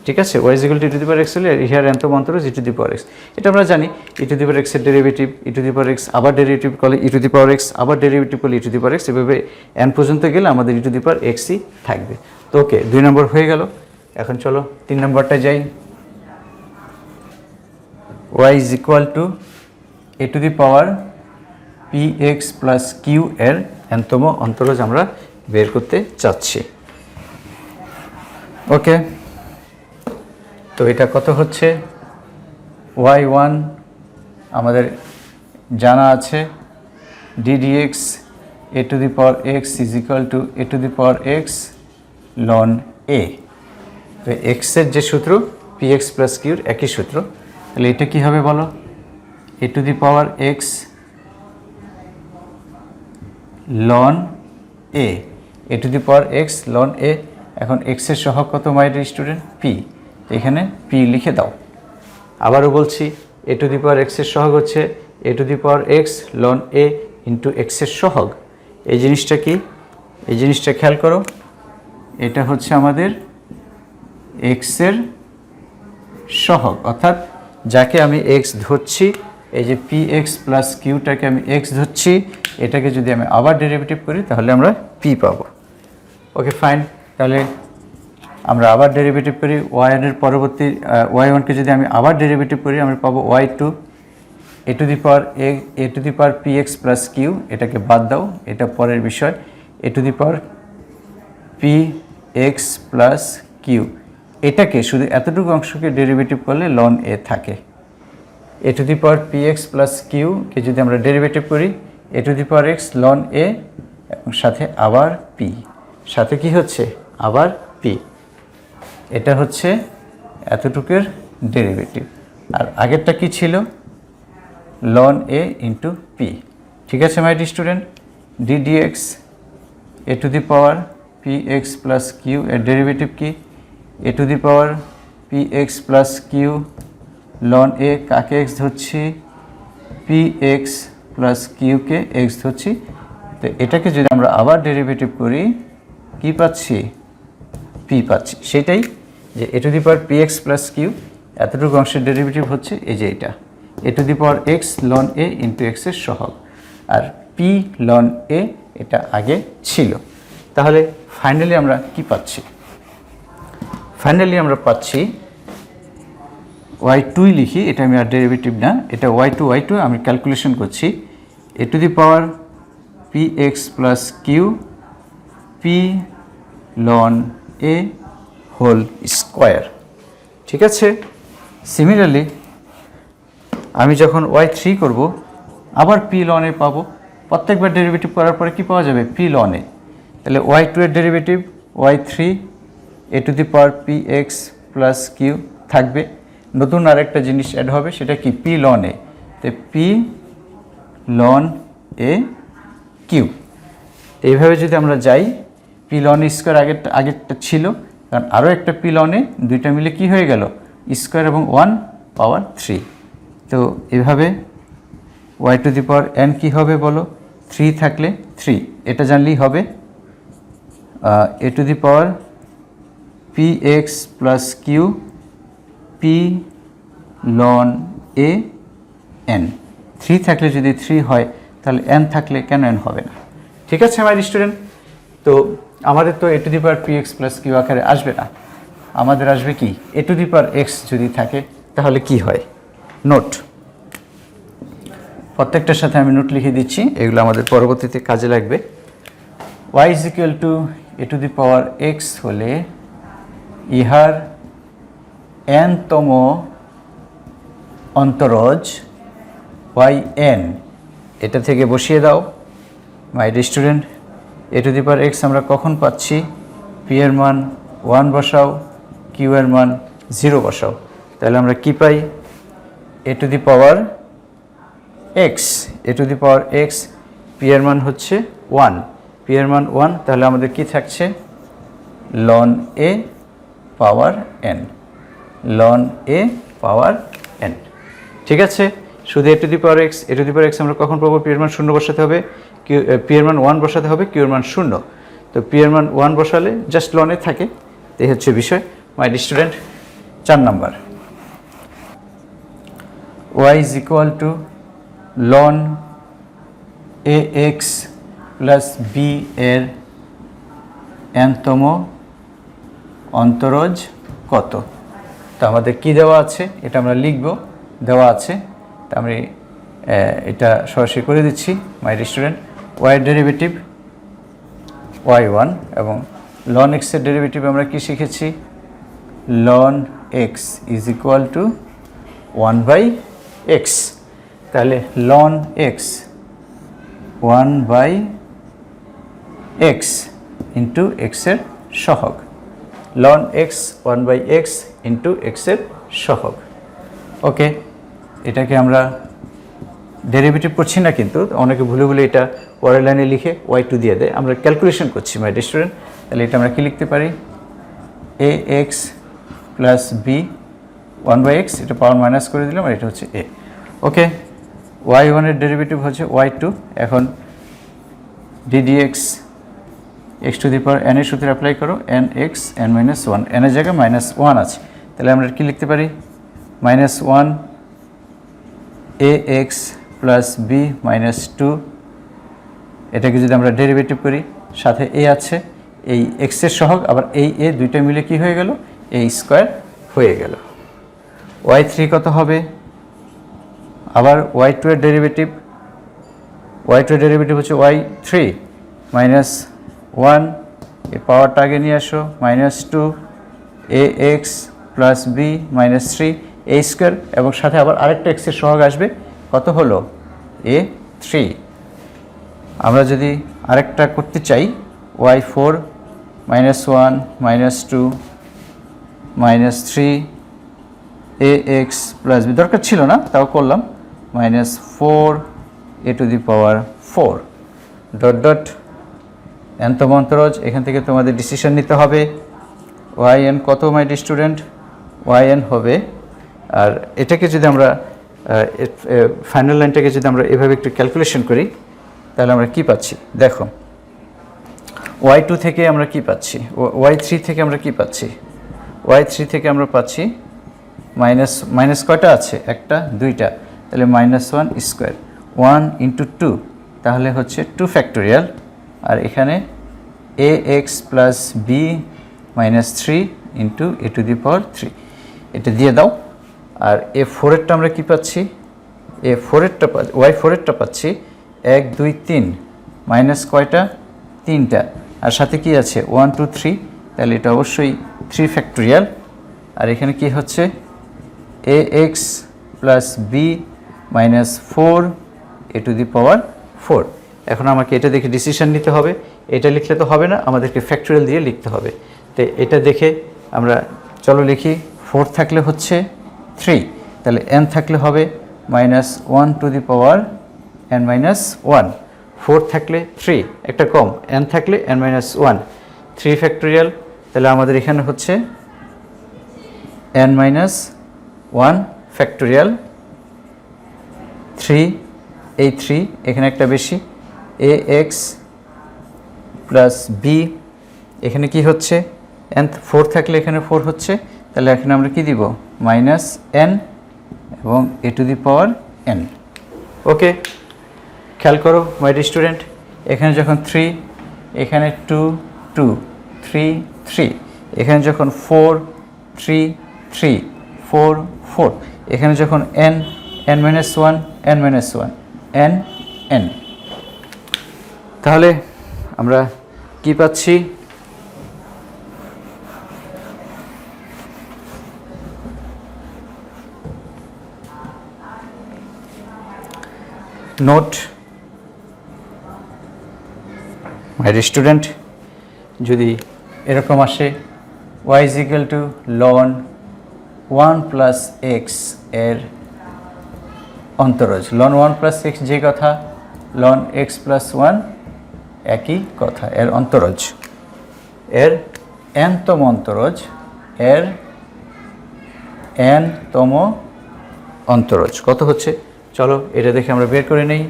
ঠিক আছে, Y is equal to E to the power X হলে ইহার এনতম অন্তরজ ই টু দি পাওয়ার এক্স। এটা আমরা জানি, ই টু দি পাওয়ার এক্সের derivative, E to the power x আবার ডেরিভেটিভ করলে ই টু দি পাওয়ার এক্স, আবার ডেরিভেটিভ করলে ই টু দি পাওয়ার এক্স, এভাবে এন পর্যন্ত গেলে আমাদের ই টু দি পাওয়ার এক্সই থাকবে। তো ওকে, 2 নম্বর হয়ে গেল। এখন চলো 3 নম্বরটা যাই। Y is equal to A to the power P X plus Q এর এনতম অন্তরজ আমরা বের করতে চাচ্ছি। ওকে, তো এটা কত হচ্ছে, y1 আমাদের জানা আছে ddx a to the power x is equal to a to the power x ln a। তো x এর যে সূত্র px প্লাস কিউর একই সূত্র, তাহলে এটা কি হবে বলো, a to the power x ln a, a to the power x ln a। এখন x এর সহগ কত মাই ডিয়ার স্টুডেন্ট, p, এখানে p লিখে দাও। আবারও বলছি, a to the power x এর সহগ হচ্ছে a to the power x ln a into x এর সহগ। এই জিনিসটা কি, এই জিনিসটা খেয়াল করো, এটা হচ্ছে আমাদের x এর সহগ, অর্থাৎ যাকে আমি x ধরছি, এই যে px প্লাস কিউটাকে আমি x ধরছি, এটাকে যদি আমি আবার ডেরিভেটিভ করি তাহলে আমরা p পাবো। ওকে ফাইন, তাহলে আমরা আবার ডেরিভেটিভ করি, y1 এর পরবর্তী y1কে যদি আমি আবার ডেরিভেটিভ করি আমরা পাবো y2 a to the power px plus q, এটাকে বাদ দাও, এটা পরের বিষয়, a to the power px plus q, এটাকে শুধু এতটুকু অংশকে ডেরিভেটিভ করলে ln a থাকে। A to the power px plus কিউকে যদি আমরা ডেরিভেটিভ করি a to the power x ln a এবং সাথে আবার p, সাথে কি হচ্ছে আবার p, এটা হচ্ছে এতটুকুর ডেরিভেটিভ। আর আগেরটা কি ছিল, ln a ইন্টু p। ঠিক আছে my dear student, ddx a to the power px plus Q এর ডেরিভেটিভ কি, a to the power px plus q ln a, কাকে x ধরছি, px প্লাস কিউকে x ধরছি। তো এটাকে যদি আমরা আবার ডেরিভেটিভ করি কি পাচ্ছি, p পাচ্ছি। সেটাই যে a to the power px plus q এতটুকু অংশের ডেরিভেটিভ হচ্ছে এই যে এটা a to the power x ln a into x এর সহগ, আর p ln a এটা আগে ছিল। তাহলে ফাইনালি আমরা কি পাচ্ছি, ফাইনালি আমরা পাচ্ছি y2 লিখি, এটা আমি আর ডেরিভেটিভ না, এটা y2 আমি ক্যালকুলেশন করছি, a to the power px plus q p ln a whole square. ঠিক আছে, সিমিলারলি আমি যখন y3 করব আবার p ln a পাবো, প্রত্যেকবার ডেরিভেটিভ করার পরে কি পাওয়া যাবে, p ln a। তাহলে y2 এর derivative y3 A to the power px plus Q থাকবে, নতুন আরেকটা জিনিস অ্যাড হবে, সেটা কি p ln a। তো p ln a কিউ, এইভাবে যদি আমরা যাই p ln a স্কোয়ার আগেরটা ছিল, কারণ আরও একটা p ln a, দুইটা মিলে কি হয়ে গেল স্কোয়ার এবং 1 পাওয়ার 3। তো এভাবে y to the power n কী হবে বলো, 3 থাকলে 3, এটা জানলেই হবে, a to the power px plus q p ln a n, 3 থাকলে যদি 3 হয় তাহলে n থাকলে কেন n হবে না। ঠিক আছে আমার স্টুডেন্ট, তো আমাদের তো a to the power px plus q আকারে আসবে না, আমাদের আসবে কি a to the power x যদি থাকে তাহলে কি হয়। নোট, প্রত্যেকটার সাথে আমি নোট লিখে দিচ্ছি, এগুলো আমাদের পরবর্তীতে কাজে লাগবে। y is equal to A to the power x হলে ইহার n-তম অন্তরজ yn, এটা থেকে বসিয়ে দাও my student A to the power x আমরা কখন পাচ্ছি? পি এর মান 1 বসাও, কিউ এর মান 0 বসাও, তাহলে আমরা কি পাই? A to the power x, a to the power x, p এর মান হচ্ছে 1, পি এর মান 1, তাহলে আমাদের কি থাকছে? Ln a power n, ln a power n. ঠিক আছে, শুধু a to the power x, a to the power x আমরা কখন পাবো? পি এর মান 0 বসাতে হবে, পি এর মান 1 বসাতে হবে, কিউ এর মান 0, তো পি এর মান 1 বসালে জাস্ট লনে থাকে, এই হচ্ছে বিষয়। My student 4 number, y is equal to ln ax plus b এর nতম অন্তরজ কত? তো আমাদের কি দেওয়া আছে এটা আমরা লিখব, দেওয়া আছে, তা আমি এটা সরাসরি করে দিচ্ছি। মাই স্টুডেন্ট y এর ডেরিভেটিভ y1 এবং ln x এর ডেরিভেটিভ আমরা কি শিখেছি? ln x is equal two 1/x, তাহলে ln x 1/x into x এর সহগ, ln x 1/x into x এর সহগ। ওকে, এটাকে আমরা ডেরিভেটিভ করছি না, কিন্তু অনেকে ভুলে ভুলে এটা পরের লাইনে লিখে y2 দিয়ে দেয়, আমরা ক্যালকুলেশন করছি মাই স্টুডেন্ট। তাহলে এটা আমরা কি লিখতে পারি? ax প্লাস বি 1/x, এটা পাওয়ার মাইনাস করে দিলাম, আর এটা হচ্ছে a। ওকে, y1 এর ডেরিভেটিভ হচ্ছে y2, এখন ddx x to the power n এর সূত্রে অ্যাপ্লাই করো, nx n মাইনাস 1, n এর জায়গায় -1 আছে, তাহলে আমরা কি লিখতে পারি? -1 ax প্লাস বি -2, এটাকে যদি আমরা ডেরিভেটিভ করি, সাথে a আছে, এই x এর সহগ, আবার এই a দুইটা মিলে কি হয়ে গেল? a স্কোয়ার হয়ে গেল। y3 কত হবে? আবার y2 এর ডেরিভেটিভ, y2 এর ডেরিভেটিভ হচ্ছে y3 -1, এই পাওয়ারটা আগে নিয়ে আসো, -2 ax plus b -3 a square, এবং সাথে আবার আরেকটা x এর সহগ আসবে, কত হলো? a3। আমরা যদি আরেকটা করতে চাই, y4 -1 -2 -3 ax প্লাস বি, দরকার ছিল না তাও করলাম, -4 a to the power 4 dot dot nতম অন্তরজ। এখান থেকে তোমাদের ডিসিশন নিতে হবে yn কত মাই স্টুডেন্ট? yn হবে, আর এটাকে যদি আমরা ফাইনাল লাইনটাকে যদি আমরা এভাবে একটু ক্যালকুলেশন করি, তাহলে আমরা কি পাচ্ছি দেখো। y2 থেকে আমরা কি পাচ্ছি? y3 থেকে আমরা কি পাচ্ছি? y3 থেকে আমরা পাচ্ছি মাইনাস কয়টা আছে? একটা, দুইটা, তাহলে -1 স্কোয়ার, 1 ইন্টু 2, তাহলে হচ্ছে 2 ফ্যাক্টোরিয়াল, আর এখানে ax plus b -3 into a to the power 3, এটা দিয়ে দাও। আর a4 এরটা আমরা কি পাচ্ছি? a4 এরটা y4 এরটা পাচ্ছি 1 2 3, মাইনাস কয়টা? 3টা, আর সাথে কি আছে? 1 2 3, তাহলে এটা অবশ্যই 3 ফ্যাক্টোরিয়াল, আর এখানে কি হচ্ছে? ax plus b -4 a to the power 4। এখন আমাকে এটা দেখে ডিসিশন নিতে হবে, এটা লিখলে তো হবে না, আমাদেরকে ফ্যাক্টোরিয়াল দিয়ে লিখতে হবে। তো এটা দেখে আমরা চলো লিখি, 4 থাকলে হচ্ছে 3, তাহলে n থাকলে হবে -1 to the power n minus 1, 4 থাকলে 3, একটা কম, n থাকলে n মাইনাস 1, 3 ফ্যাক্টোরিয়াল, তাহলে আমাদের এখানে হচ্ছে n মাইনাস 1 ফ্যাক্টোরিয়াল 3, এই 3 এখানে একটা বেশি, ax প্লাস বি, এখানে কি হচ্ছে? n 4 থাকলে এখানে 4 হচ্ছে, তাহলে এখানে আমরা কি দিব? -n এবং a to the power n। ওকে, খেয়াল করো মাই স্টুডেন্ট, এখানে যখন 3, এখানে 2 2 3 3, এখানে যখন 4 3 3 4 4, এখানে যখন n n minus 1 n minus 1 n n, তাহলে আমরা কি পাচ্ছি? নোট মাই স্টুডেন্ট, যদি এরকম আসে y is equal two ln 1 plus x এর অন্তরজ, ln 1 প্লাস এক্স যে কথা, ln x প্লাস 1 একই কথা, এর অন্তরজ, এর n-তম অন্তরজ, এর n-তম অন্তরজ কত হচ্ছে? চলো এটা দেখে আমরা বের করে নেই।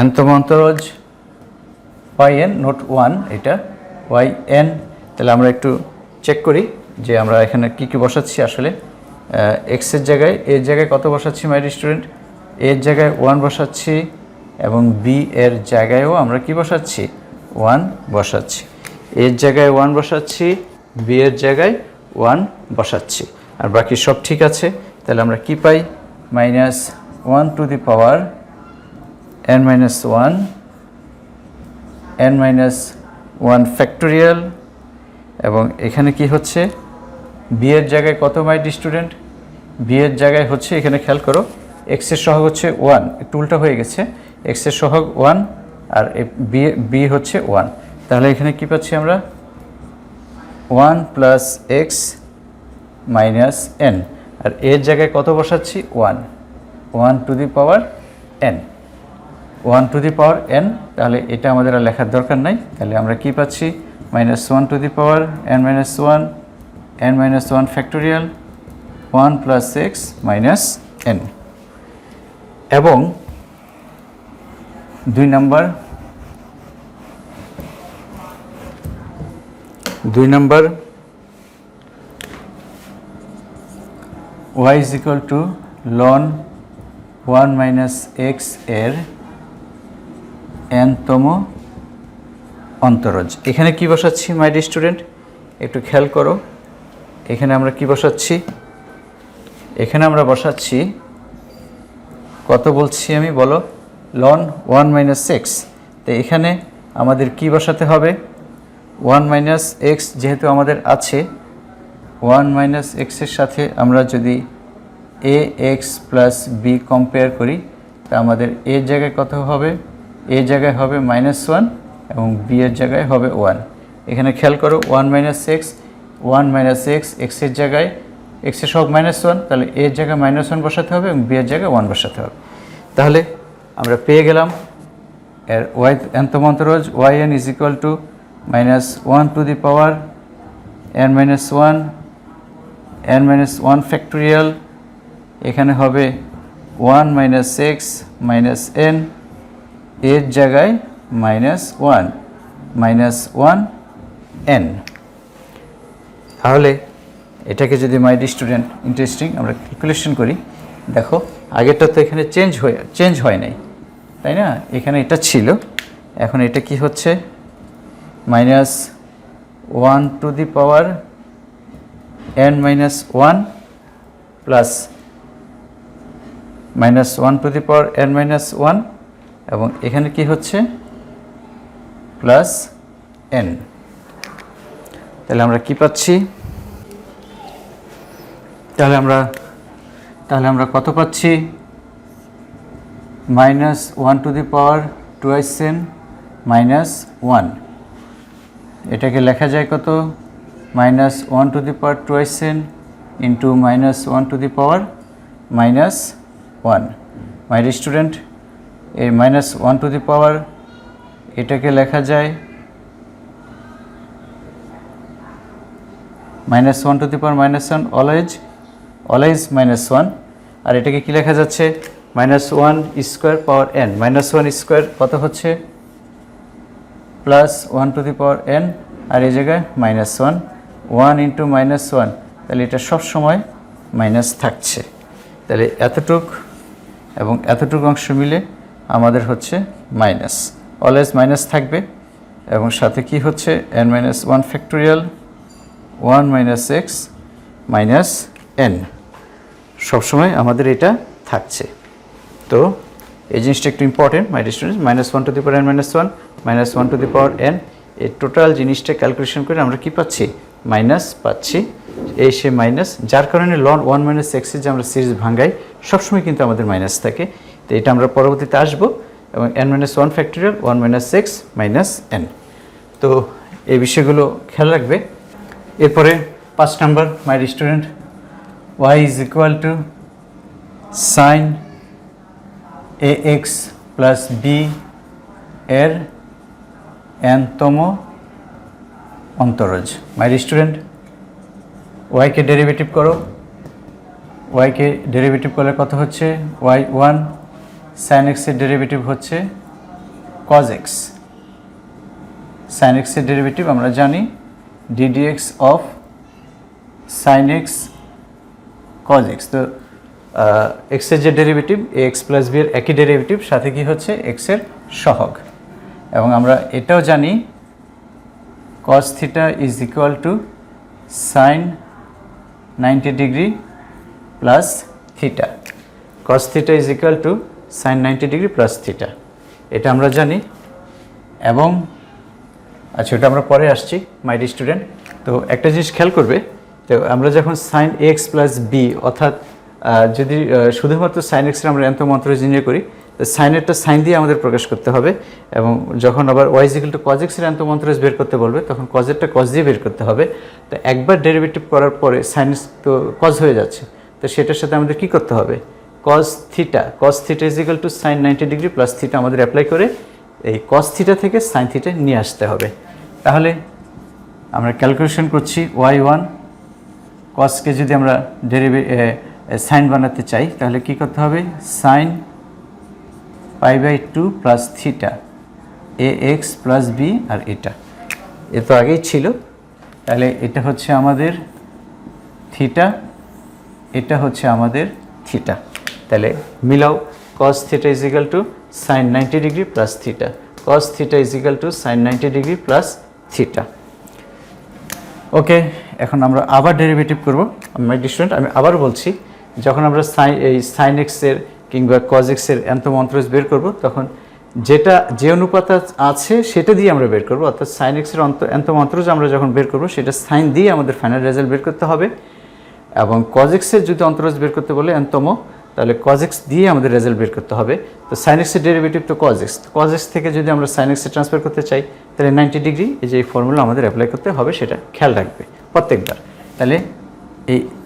n-তম অন্তরজ yn, নোট 1 এটা yn, তাহলে আমরা একটু চেক করি যে আমরা এখানে কি কি বসাচ্ছি। আসলে x এর জায়গায়, এর জায়গায় কত বসাচ্ছি মাই স্টুডেন্ট? এর জায়গায় 1 বসাচ্ছি এবং b এর জায়গায়ও আমরা কি বসাচ্ছি? 1 বসাচ্ছি। এর জায়গায় 1 বসাচ্ছি, b এর জায়গায় 1 বসাচ্ছি, আর বাকি সব ঠিক আছে। তাহলে আমরা কি পাই? Minus 1 to the power n minus 1, n minus 1 factorial, এবং এখানে কি হচ্ছে? b এর জায়গায় কত মাই স্টুডেন্ট? b এর জায়গায় হচ্ছে, এখানে খেয়াল করো, x এর সহগ হচ্ছে 1, একটু উল্টা হয়ে গেছে, x এর সহগ 1 আর b হচ্ছে 1, তাহলে এখানে কি পাচ্ছি আমরা? 1 প্লাস এক্স মাইনাস n, আর এর জায়গায় কত বসাচ্ছি? 1 to the power n, 1 to the power n, তাহলে এটা আমাদের আর লেখার দরকার নাই। তাহলে আমরা কি পাচ্ছি? Minus 1 to the power n minus 1, n minus 1 factorial, 1 plus x minus n। এবং 2 number y is equal to ln 1 minus x এর n-তম অন্তরজ। এখানে কি বসাচ্ছি মাই স্টুডেন্ট? একটু খেয়াল করো, এখানে আমরা কি বসাচ্ছি? এখানে আমরা বসাচ্ছি কত বলছি আমি, বলো? ln 1 minus x. তো এখানে আমাদের কি বসাতে হবে? 1 মাইনাস এক্স যেহেতু আমাদের আছে, 1 মাইনাস এক্সের সাথে আমরা যদি এ এক্স প্লাস বি কম্পেয়ার করি, তা আমাদের এর জায়গায় কত হবে? এ জায়গায় হবে -1 এবং বি এর জায়গায় হবে 1। এখানে খেয়াল করো, 1 মাইনাস এক্স, 1 মাইনাস এক্স, এক্সের জায়গায় এক্সের সব -1, তাহলে এর জায়গায় -1 বসাতে হবে এবং বি এর জায়গায় 1 বসাতে হবে। তাহলে আমরা পেয়ে গেলাম এর n-তম অন্তরজ yn is equal to minus 1 to the power n minus 1, n minus 1 factorial, এখানে হবে 1 মাইনাস এক্স মাইনাস n, এর জায়গায় -1 মাইনাস 1 n। তাহলে এটাকে যদি মাই স্টুডেন্ট ইন্টারেস্টিং আমরা ক্যালকুলেশন করি, দেখো আগেরটা তো এখানে চেঞ্জ হয় নাই, তাই না? এখানে এটা ছিল, এখন এটা কি হচ্ছে? -1 to the power n minus 1 plus -1 to the power n minus 1, এবং এখানে কি হচ্ছে? Plus n। তাহলে আমরা কি পাচ্ছি? তাহলে আমরা কত পাচ্ছি? -1 to the power 2n minus 1, এটাকে লেখা যায় কত? -1 to the power 2n into -1 to the power -1। My student, এই -1 টু দি পাওয়ার এটাকে লেখা যায় -1 টু দি পাওয়ার -1, অলওয়েজ -1, আর এটাকে কি লেখা যাচ্ছে? -1 স্কোয়ার পাওয়ার n, -1 স্কোয়ার কত হচ্ছে? Plus 1 to the power n, আর এই জায়গায় -1, 1 ইন্টু -1, তাহলে এটা সব সময় মাইনাস থাকছে। তাহলে এতটুক এবং এতটুকু অংশ মিলে আমাদের হচ্ছে মাইনাস, অলওয়েজ মাইনাস থাকবে, এবং সাথে কি হচ্ছে? n minus 1 factorial, 1 minus x minus n, সবসময় আমাদের এটা থাকছে। তো এই জিনিসটা একটু important my students, -1 to the power n minus 1, -1 to the power n, এই টোটাল জিনিসটা ক্যালকুলেশন করে আমরা কি পাচ্ছি? মাইনাস পাচ্ছি, এই সে মাইনাস, যার কারণে ln 1 মাইনাস এক্সের যে আমরা সিরিজ ভাঙ্গাই সবসময় কিন্তু আমাদের মাইনাস থাকে। তো এটা আমরা পরবর্তীতে আসবো এবং n-1 ফ্যাক্টোরিয়াল 1 - x - n। তো এই বিষয়গুলো খেয়াল রাখবে। এরপরে 5 number, my student, y = sin ax plus b এর nতম অন্তরজ। মাই স্টুডেন্ট, y কে ডেরিভেটিভ করো, y কে ডেরিভেটিভ করলে কত হচ্ছে y1 sin x এর ডেরিভেটিভ হচ্ছে cos x। sin x এর ডেরিভেটিভ আমরা জানি ddx of sin x cos x। তো x এর যে ডেরিভেটিভ ax প্লাস b এর একই ডেরিভেটিভ, সাথে কি হচ্ছে x এর সহগ। এবং আমরা এটাও জানি cos theta is equal to sin 90 degree plus theta. cos theta is equal to sin 90 degree plus theta, এটা আমরা জানি। এবং আচ্ছা, ওটা আমরা পরে আসছি মাই স্টুডেন্ট। তো একটা জিনিস খেয়াল করবে, তো আমরা যখন sin x প্লাস b, অর্থাৎ যদি শুধুমাত্র sin x এর আমরা nতম অন্তরজ নির্ণয় করি, তো সাইনেরটা সাইন দিয়ে আমাদের প্রকাশ করতে হবে। এবং যখন আবার y = cos x এর nতম অন্তরজ বের করতে বলবে, তখন cos এরটা cos দিয়ে বের করতে হবে। তো একবার ডেরিভেটিভ করার পরে sin তো cos হয়ে যাচ্ছে, তো সেটার সাথে আমাদের কি করতে হবে, cos theta = sin 90 degree plus theta আমাদের অ্যাপ্লাই করে এই cos থিটা থেকে sin থিটা নিয়ে আসতে হবে। তাহলে আমরা ক্যালকুলেশন করছি y1 cos কে যদি আমরা সাইন বানাতে চাই, তাহলে কি করতে হবে, sin π/2 plus theta ax plus b, আর এটা এ তো আগেই ছিল। তাহলে এটা হচ্ছে আমাদের থিটা, এটা হচ্ছে আমাদের থিটা। তাহলে মিলাও, cos theta = sin 90 degree plus theta, cos theta = sin 90 degree plus theta. Okay, এখন আমরা আবার ডেরিভেটিভ করব। মাই স্টুডেন্ট, আমি আবার বলছি, যখন আমরা sin x এর কিংবা cos x এর nতম অন্তরজ বের করব, তখন যে অনুপাত আছে সেটা দিয়ে আমরা বের করব। অর্থাৎ sin x এর nতম অন্তরজ আমরা যখন বের করব, সেটা সাইন দিয়ে আমাদের ফাইনাল রেজাল্ট বের করতে হবে। এবং cos x এর যদি অন্তরজ বের করতে বলে nতম, তাহলে cos x দিয়ে আমাদের রেজাল্ট বের করতে হবে। তো sin x এর ডেরিভেটিভ তো cos x থেকে যদি আমরা sin x এ ট্রান্সফার করতে চাই, তাহলে 90 ডিগ্রি এই যে ফর্মুলা আমাদের অ্যাপ্লাই করতে হবে, সেটা খেয়াল রাখবে প্রত্যেকবার। তাহলে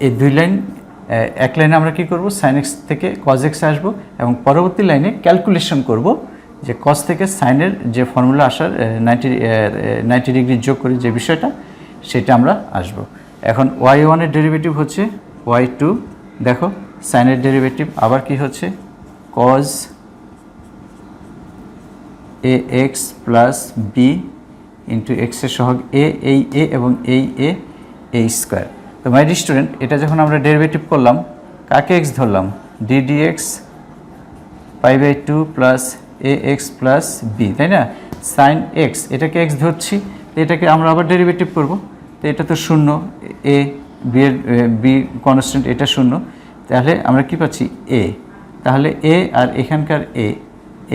এই দুই লাইন, এক লাইনে আমরা কি করব, sin x থেকে cos x আসবো, এবং পরবর্তী লাইনে ক্যালকুলেশন করব যে cos থেকে সাইনের যে ফর্মুলা আসার 90 ডিগ্রি যোগ করি যে বিষয়টা, সেটা আমরা আসব। এখন y1 এর ডেরিভেটিভ হচ্ছে y2, দেখো সাইনের ডেরিভেটিভ আবার কি হচ্ছে cos ax plus b into x এর সহগ এই a এবং এই a স্কোয়ার। তো মাই স্টুডেন্ট, এটা যখন আমরা ডেরিভেটিভ করলাম, কাকে x ধরলাম, ddx π/2 plus ax plus b, তাই না। sin x, এটাকে x ধরছি, এটাকে আমরা আবার ডেরিভেটিভ করব। তো এটা তো শূন্য, a b এর b কনস্ট্যান্ট, এটা শূন্য, তাহলে আমরা কি পাচ্ছি a। তাহলে a আর এখানকার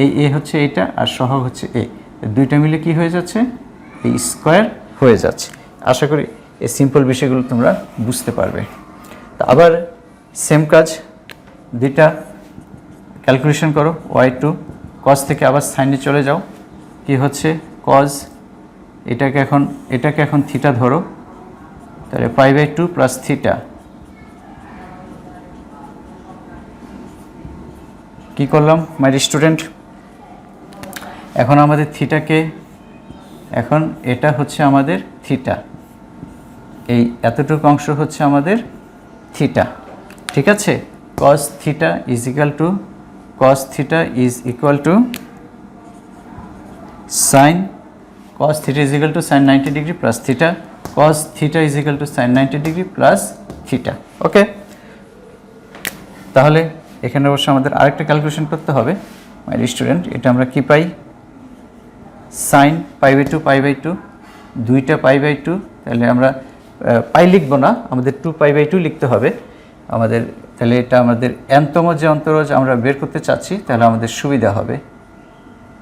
এই a হচ্ছে এইটা, আর সহগ হচ্ছে a, দুইটা মিলে কি হয়ে যাচ্ছে, এই স্কোয়ার হয়ে যাচ্ছে। আশা করি এই সিম্পল বিষয়গুলো তোমরা বুঝতে পারবে। তো আবার সেম কাজ, দুইটা ক্যালকুলেশন করো, y2 cos থেকে আবার সাইনে চলে যাও, কি হচ্ছে cos, এটাকে এখন থিটা ধরো, তাহলে π/2 প্লাস থিটা, কি করলাম মাই স্টুডেন্ট, এখন আমাদের থিটাকে, এখন এটা হচ্ছে আমাদের থিটা, এই এতটুকু অংশ হচ্ছে আমাদের থিটা, ঠিক আছে। cos theta is equal to sin cos theta is equal to sin 90 degree plus theta, cos theta is equal to sin 90 degree plus theta. Okay, তাহলে এখানে অবশ্য আমাদের আরেকটা ক্যালকুলেশন করতে হবে মাই স্টুডেন্ট। এটা আমরা কি পাই, sin π/2 দুইটা π/2, তাহলে আমরা পাই লিখবো না, আমাদের 2π/2 লিখতে হবে আমাদের। তাহলে এটা আমাদের nতম যে অন্তরজ আমরা বের করতে চাচ্ছি, তাহলে আমাদের সুবিধা হবে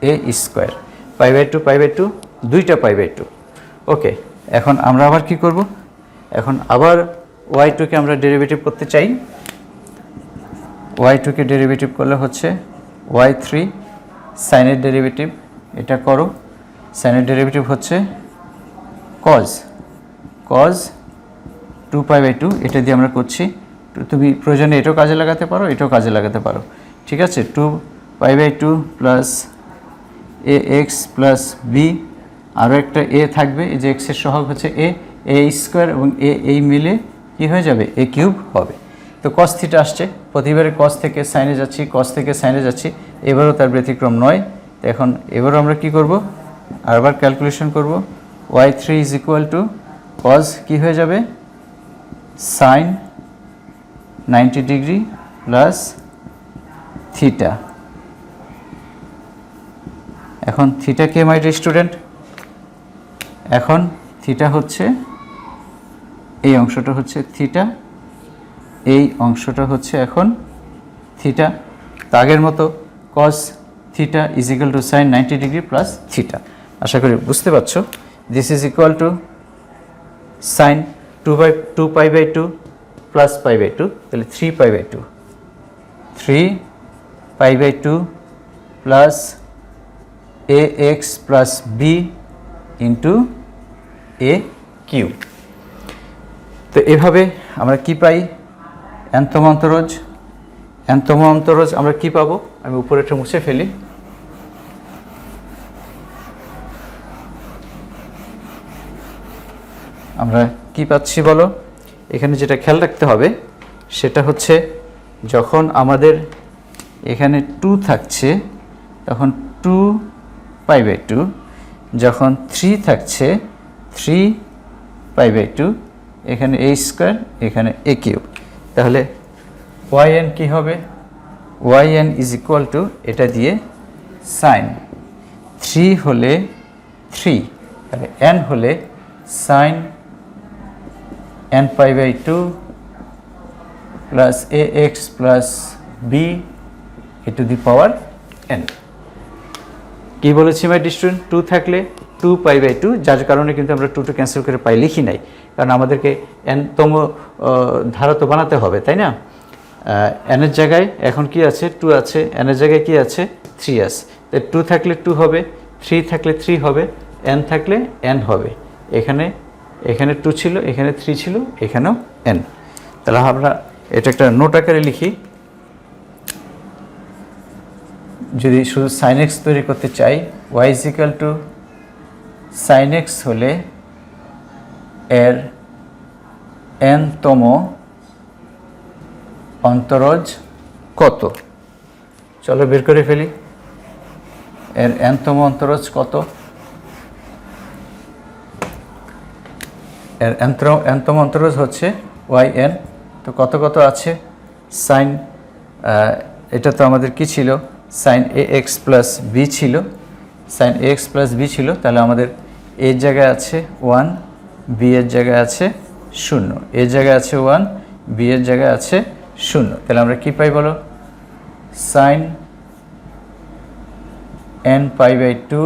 a স্কোয়ার, π/2 দুইটা π/2। ওকে, এখন আমরা আবার কি করব, এখন আবার y2 কে আমরা ডেরিভেটিভ করতে চাই। y2 কে ডেরিভেটিভ করলে হচ্ছে y3 সাইনের ডেরিভেটিভ, এটা করো, সাইনের ডেরিভেটিভ হচ্ছে cos 2π/2, এটা দিয়ে আমরা করছি। তুমি প্রয়োজনে এটাও কাজে লাগাতে পারো, এটাও কাজে লাগাতে পারো, ঠিক আছে। 2π/2 প্লাস ax প্লাস b, আরও একটা a থাকবে, এই যে x এর সহগ হচ্ছে a স্কোয়ার এবং এই মিলে কি হয়ে যাবে, a কিউব হবে। তো cos থিটা আসছে, প্রতিবারে cos থেকে সাইনে যাচ্ছি, cos থেকে সাইনে যাচ্ছি, এবারও তার ব্যতিক্রম নয়। তো এখন এবারও আমরা কি করব, আরবার ক্যালকুলেশন করব। y3 is equal two cos কি হয়ে যাবে, সাইন 90 ডিগ্রি প্লাস থিটা। এখন থিটা কে মাই ডিয়ার স্টুডেন্ট, এখন থিটা হচ্ছে এই অংশটা হচ্ছে থিটা, এই অংশটা হচ্ছে এখন থিটা। আগের মতো cos theta is equal to sine 90 degree plus theta. আশা করি বুঝতে পারছো। This is equal to sine 2π/2 প্লাস π/2, তাহলে 3π/2, 3π/2 plus ax plus b into a cube. তো এভাবে আমরা কি পাই, nতম অন্তরজ আমরা কি পাবো, আমি উপরেটা মুছে ফেলি। আমরা কি পাচ্ছি বলো, এখানে যেটা খেয়াল রাখতে হবে সেটা হচ্ছে যখন আমাদের এখানে 2 থাকছে তখন 2π/2, যখন 3 থাকছে 3π/2, এখানে a স্কোয়ার, এখানে a কিউব। তাহলে yn কি হবে, yn ইজ ইকুয়াল টু এটা দিয়ে সাইন 3 হলে 3, তাহলে n হলে sine nπ/2 plus ax plus b e to the power n। কি বলেছি মাই ডিয়ার স্টুডেন্ট, 2 থাকলে 2π/2, যার কারণে কিন্তু আমরা 2 ক্যান্সেল করে পাই লিখি নাই, কারণ আমাদেরকে nতম ধারা তো বানাতে হবে, তাই না। n এর জায়গায় এখন কি আছে, 2 আছে, n এর জায়গায় কি আছে, 3 আছে। তাই 2 থাকলে 2 হবে, 3 থাকলে 3 হবে, n থাকলে n হবে। এখানে 2 ছিল, এখানে 3 ছিল, এখানেও n। তাহলে আমরা এটা একটা নোট আকারে লিখি। যদি শুধু সাইন এক্স তৈরি করতে চাই, y is equal to sine x হলে এর nতম অন্তরজ কত, চলো বের করে ফেলি। এর nতম অন্তরজ কত, এর nতম অন্তরজ হচ্ছে yn। তো কত কত আছে, সাইন, এটা তো আমাদের কি ছিল, সাইন ax প্লাস b ছিল, সাইন ax প্লাস b ছিল। তাহলে আমাদের এর জায়গায় আছে 1, b এর জায়গায় আছে 0, এর জায়গায় আছে 1, b এর জায়গায় আছে 0। তাহলে আমরা কি পাই বলো, সাইন nπ/2,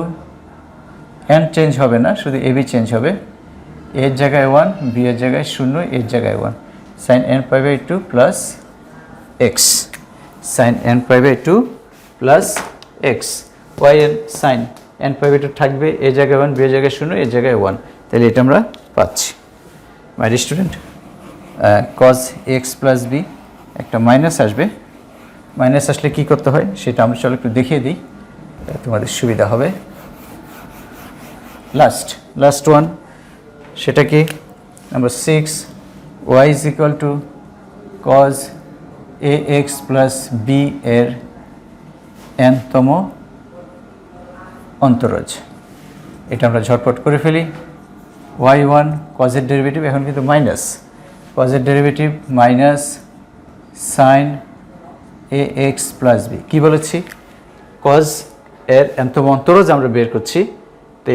n চেঞ্জ হবে না, শুধু ab চেঞ্জ হবে, এর জায়গায় 1, b এর জায়গায় 0, এর জায়গায় 1, sine nπ/2 plus x, sine nπ/2 plus x, yn sine nπ/2 থাকবে, এর জায়গায় 1, b এর জায়গায় 0, এর জায়গায় 1। তাহলে এটা আমরা পাচ্ছি মাই dear student. cos x plus b, একটা মাইনাস আসবে, মাইনাস আসলে কি করতে হয় সেটা আমরা চলো একটু দেখিয়ে দিই, তোমাদের সুবিধা হবে। লাস্ট ওয়ান, সেটা কি, number 6, y is equal two cos ax plus b এর nতম অন্তরজ। এটা আমরা ঝটপট করে ফেলি। y1 cos এর ডেরিভেটিভ, এখন কিন্তু মাইনাস, cos এর derivative minus sine ax plus b। কী বলেছি, cos এর nতম অন্তরজ আমরা বের করছি। তো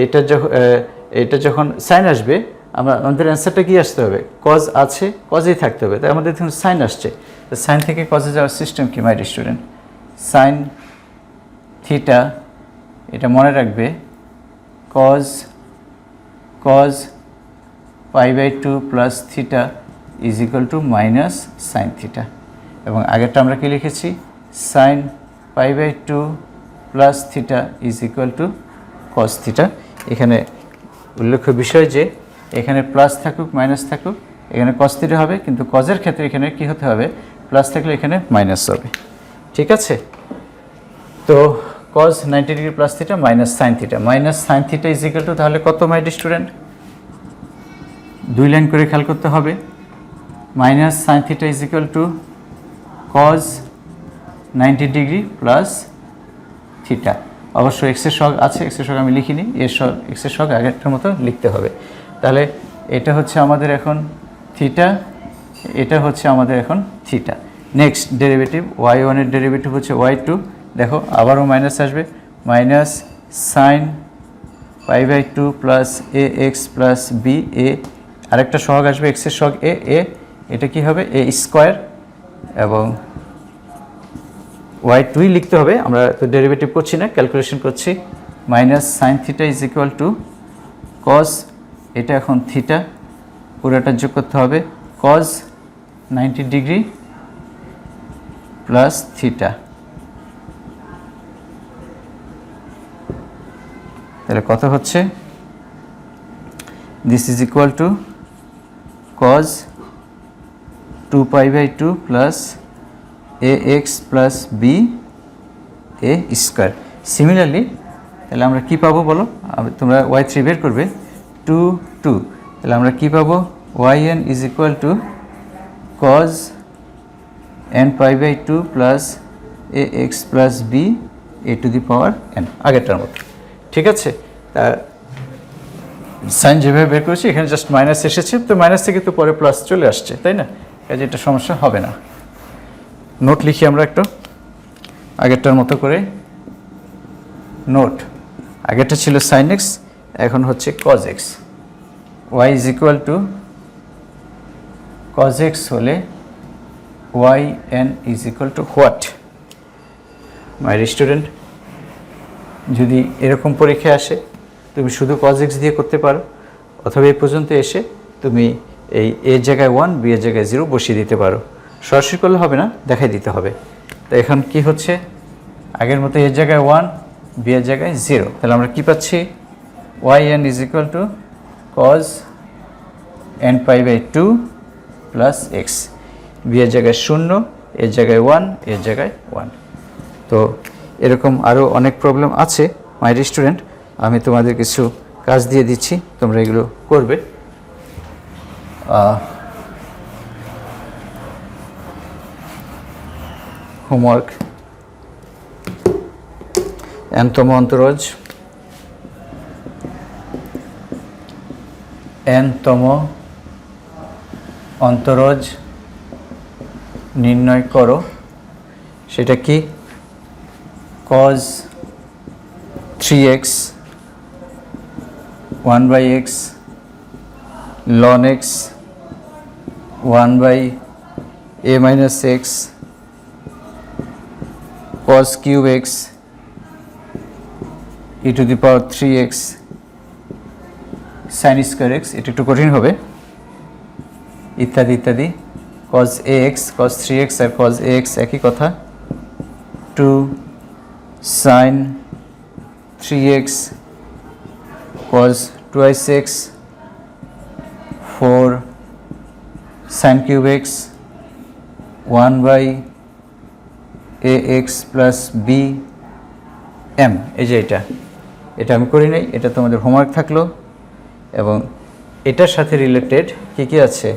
এটা যখন সাইন আসবে, আমাদের অ্যান্সারটা কি আসতে হবে, cos আছে, cosই থাকতে হবে। তাই আমাদের দেখুন সাইন আসছে, তো সাইন থেকে cosে যাওয়ার সিস্টেম কি my dear student, sine theta, এটা মনে রাখবে, cos π/2 plus theta is equal to minus sine theta. এবং আগেরটা আমরা কি লিখেছি, সাইন π/2 plus theta is equal to cos theta. এখানে উল্লেখ্য বিষয় যে এখানে প্লাস থাকুক মাইনাস থাকুক এখানে কস থিটা হবে, কিন্তু কজের ক্ষেত্রে এখানে কি হতে হবে, প্লাস থাকলে এখানে মাইনাস হবে। ঠিক আছে, তো cos 90 degree plus theta minus sine theta, minus sine theta is equal to তাহলে কত মাই ডিয়ার স্টুডেন্ট, 2 লাইন করে খেয়াল করতে হবে। Minus sine theta is equal to cos 90 degree plus theta. অবশ্য এক্সের সহগ আছে, এক্সের সহগ আমি লিখিনি, এক্সের সহগ আগেরটার মতো লিখতে হবে। তাহলে এটা হচ্ছে আমাদের এখন থিটা, এটা হচ্ছে আমাদের এখন থিটা। নেক্সট ডেরিভেটিভ y1 এর ডেরিভেটিভ হচ্ছে y2, দেখো আবারও মাইনাস আসবে, minus sine π/2 plus ax plus b a, আরেকটা সহগ আসবে এক্সের সহগ a, এটা কি হবে a স্কোয়ার, এবং y2 লিখতে হবে, আমরা তো ডেরিভেটিভ করছি না, ক্যালকুলেশন করছি। Minus sine theta is equal to cos, এটা এখন থিটা, পুরোটা যোগ করতে হবে কজ 90 ডিগ্রি প্লাস থিটা। তাহলে কত হচ্ছে, this is equal to cos 2π/2 plus ax plus b a square. Similarly তাহলে আমরা কি পাবো বলো, তোমরা y3 বের করবে, 2 2, তাহলে আমরা কি পাবো, yn is equal to cos n π/2 plus ax plus b a to the power n, আগেরটার মতো। ঠিক আছে, তা সাইন যেভাবে বের করেছি এখানে জাস্ট মাইনাস এসেছে, তো মাইনাস থেকে তো পরে প্লাস চলে আসছে, তাই না, কাজে এটা সমস্যা হবে না। নোট লিখি আমরা একটু আগেরটার মতো করে। নোট, আগেরটা ছিল সাইন এক্স, এখন হচ্ছে cos x. Y is equal to cos x হলে y n is equal to what. My student, যদি এরকম পরীক্ষা আসে তুমি শুধু কজ এক্স দিয়ে করতে পারো, অথবা এই পর্যন্ত এসে তুমি এই এর জায়গায় 1 বি এর জায়গায় 0 বসিয়ে দিতে পারো। সরাসরি করলে হবে না, দেখাই দিতে হবে। তো এখন কি হচ্ছে, আগের মতো এর জায়গায় 1 বি এর জায়গায় 0, তাহলে আমরা কি পাচ্ছি, y n is equal to cos n π/2 plus x, b এর জায়গায় 0, এর জায়গায় 1, এর জায়গায় 1। তো এরকম আরও অনেক প্রবলেম আছে মাই ডিয়ার স্টুডেন্ট, আমি তোমাদের কিছু কাজ দিয়ে দিচ্ছি, তোমরা এগুলো করবে। হোমওয়ার্ক, n-তম অন্তরজ, n-তম অন্তরজ নির্ণয় করো। সেটা কি, cos 3x 1/x ln x 1/a minus x cos cube x e to the power 3x sin square x, এটা একটু কঠিন হবে, ইত্যাদি ইত্যাদি। cos ax cos 3x আর cos ax একই কথা, 2 sin 3x cos 2x 4 sin cube x 1/ax plus b m। এই যে এটা আমি করি নাই, এটা তোমাদের হোমওয়ার্ক থাকলো। এবং এটার সাথে রিলেটেড কি কি আছে,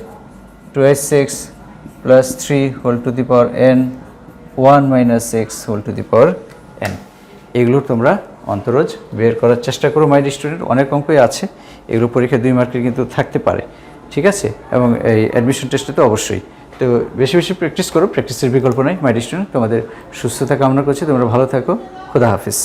2x plus 3 whole to the power n 1 minus x whole to the power n, এগুলো তোমরা অন্তরজ বের করার চেষ্টা করো মাই ডিয়ার স্টুডেন্ট। অনেক অঙ্কই আছে, এগুলো পরীক্ষা 2 মার্কের কিন্তু থাকতে পারে, ঠিক আছে, এবং এই অ্যাডমিশন টেস্টে তো অবশ্যই। তো বেশি বেশি প্র্যাকটিস করো, প্র্যাকটিসের বিকল্প নাই মাই ডিয়ার স্টুডেন্ট। তোমাদের সুস্থতা কামনা করছি, তোমরা ভালো থাকো, খোদা হাফিজ।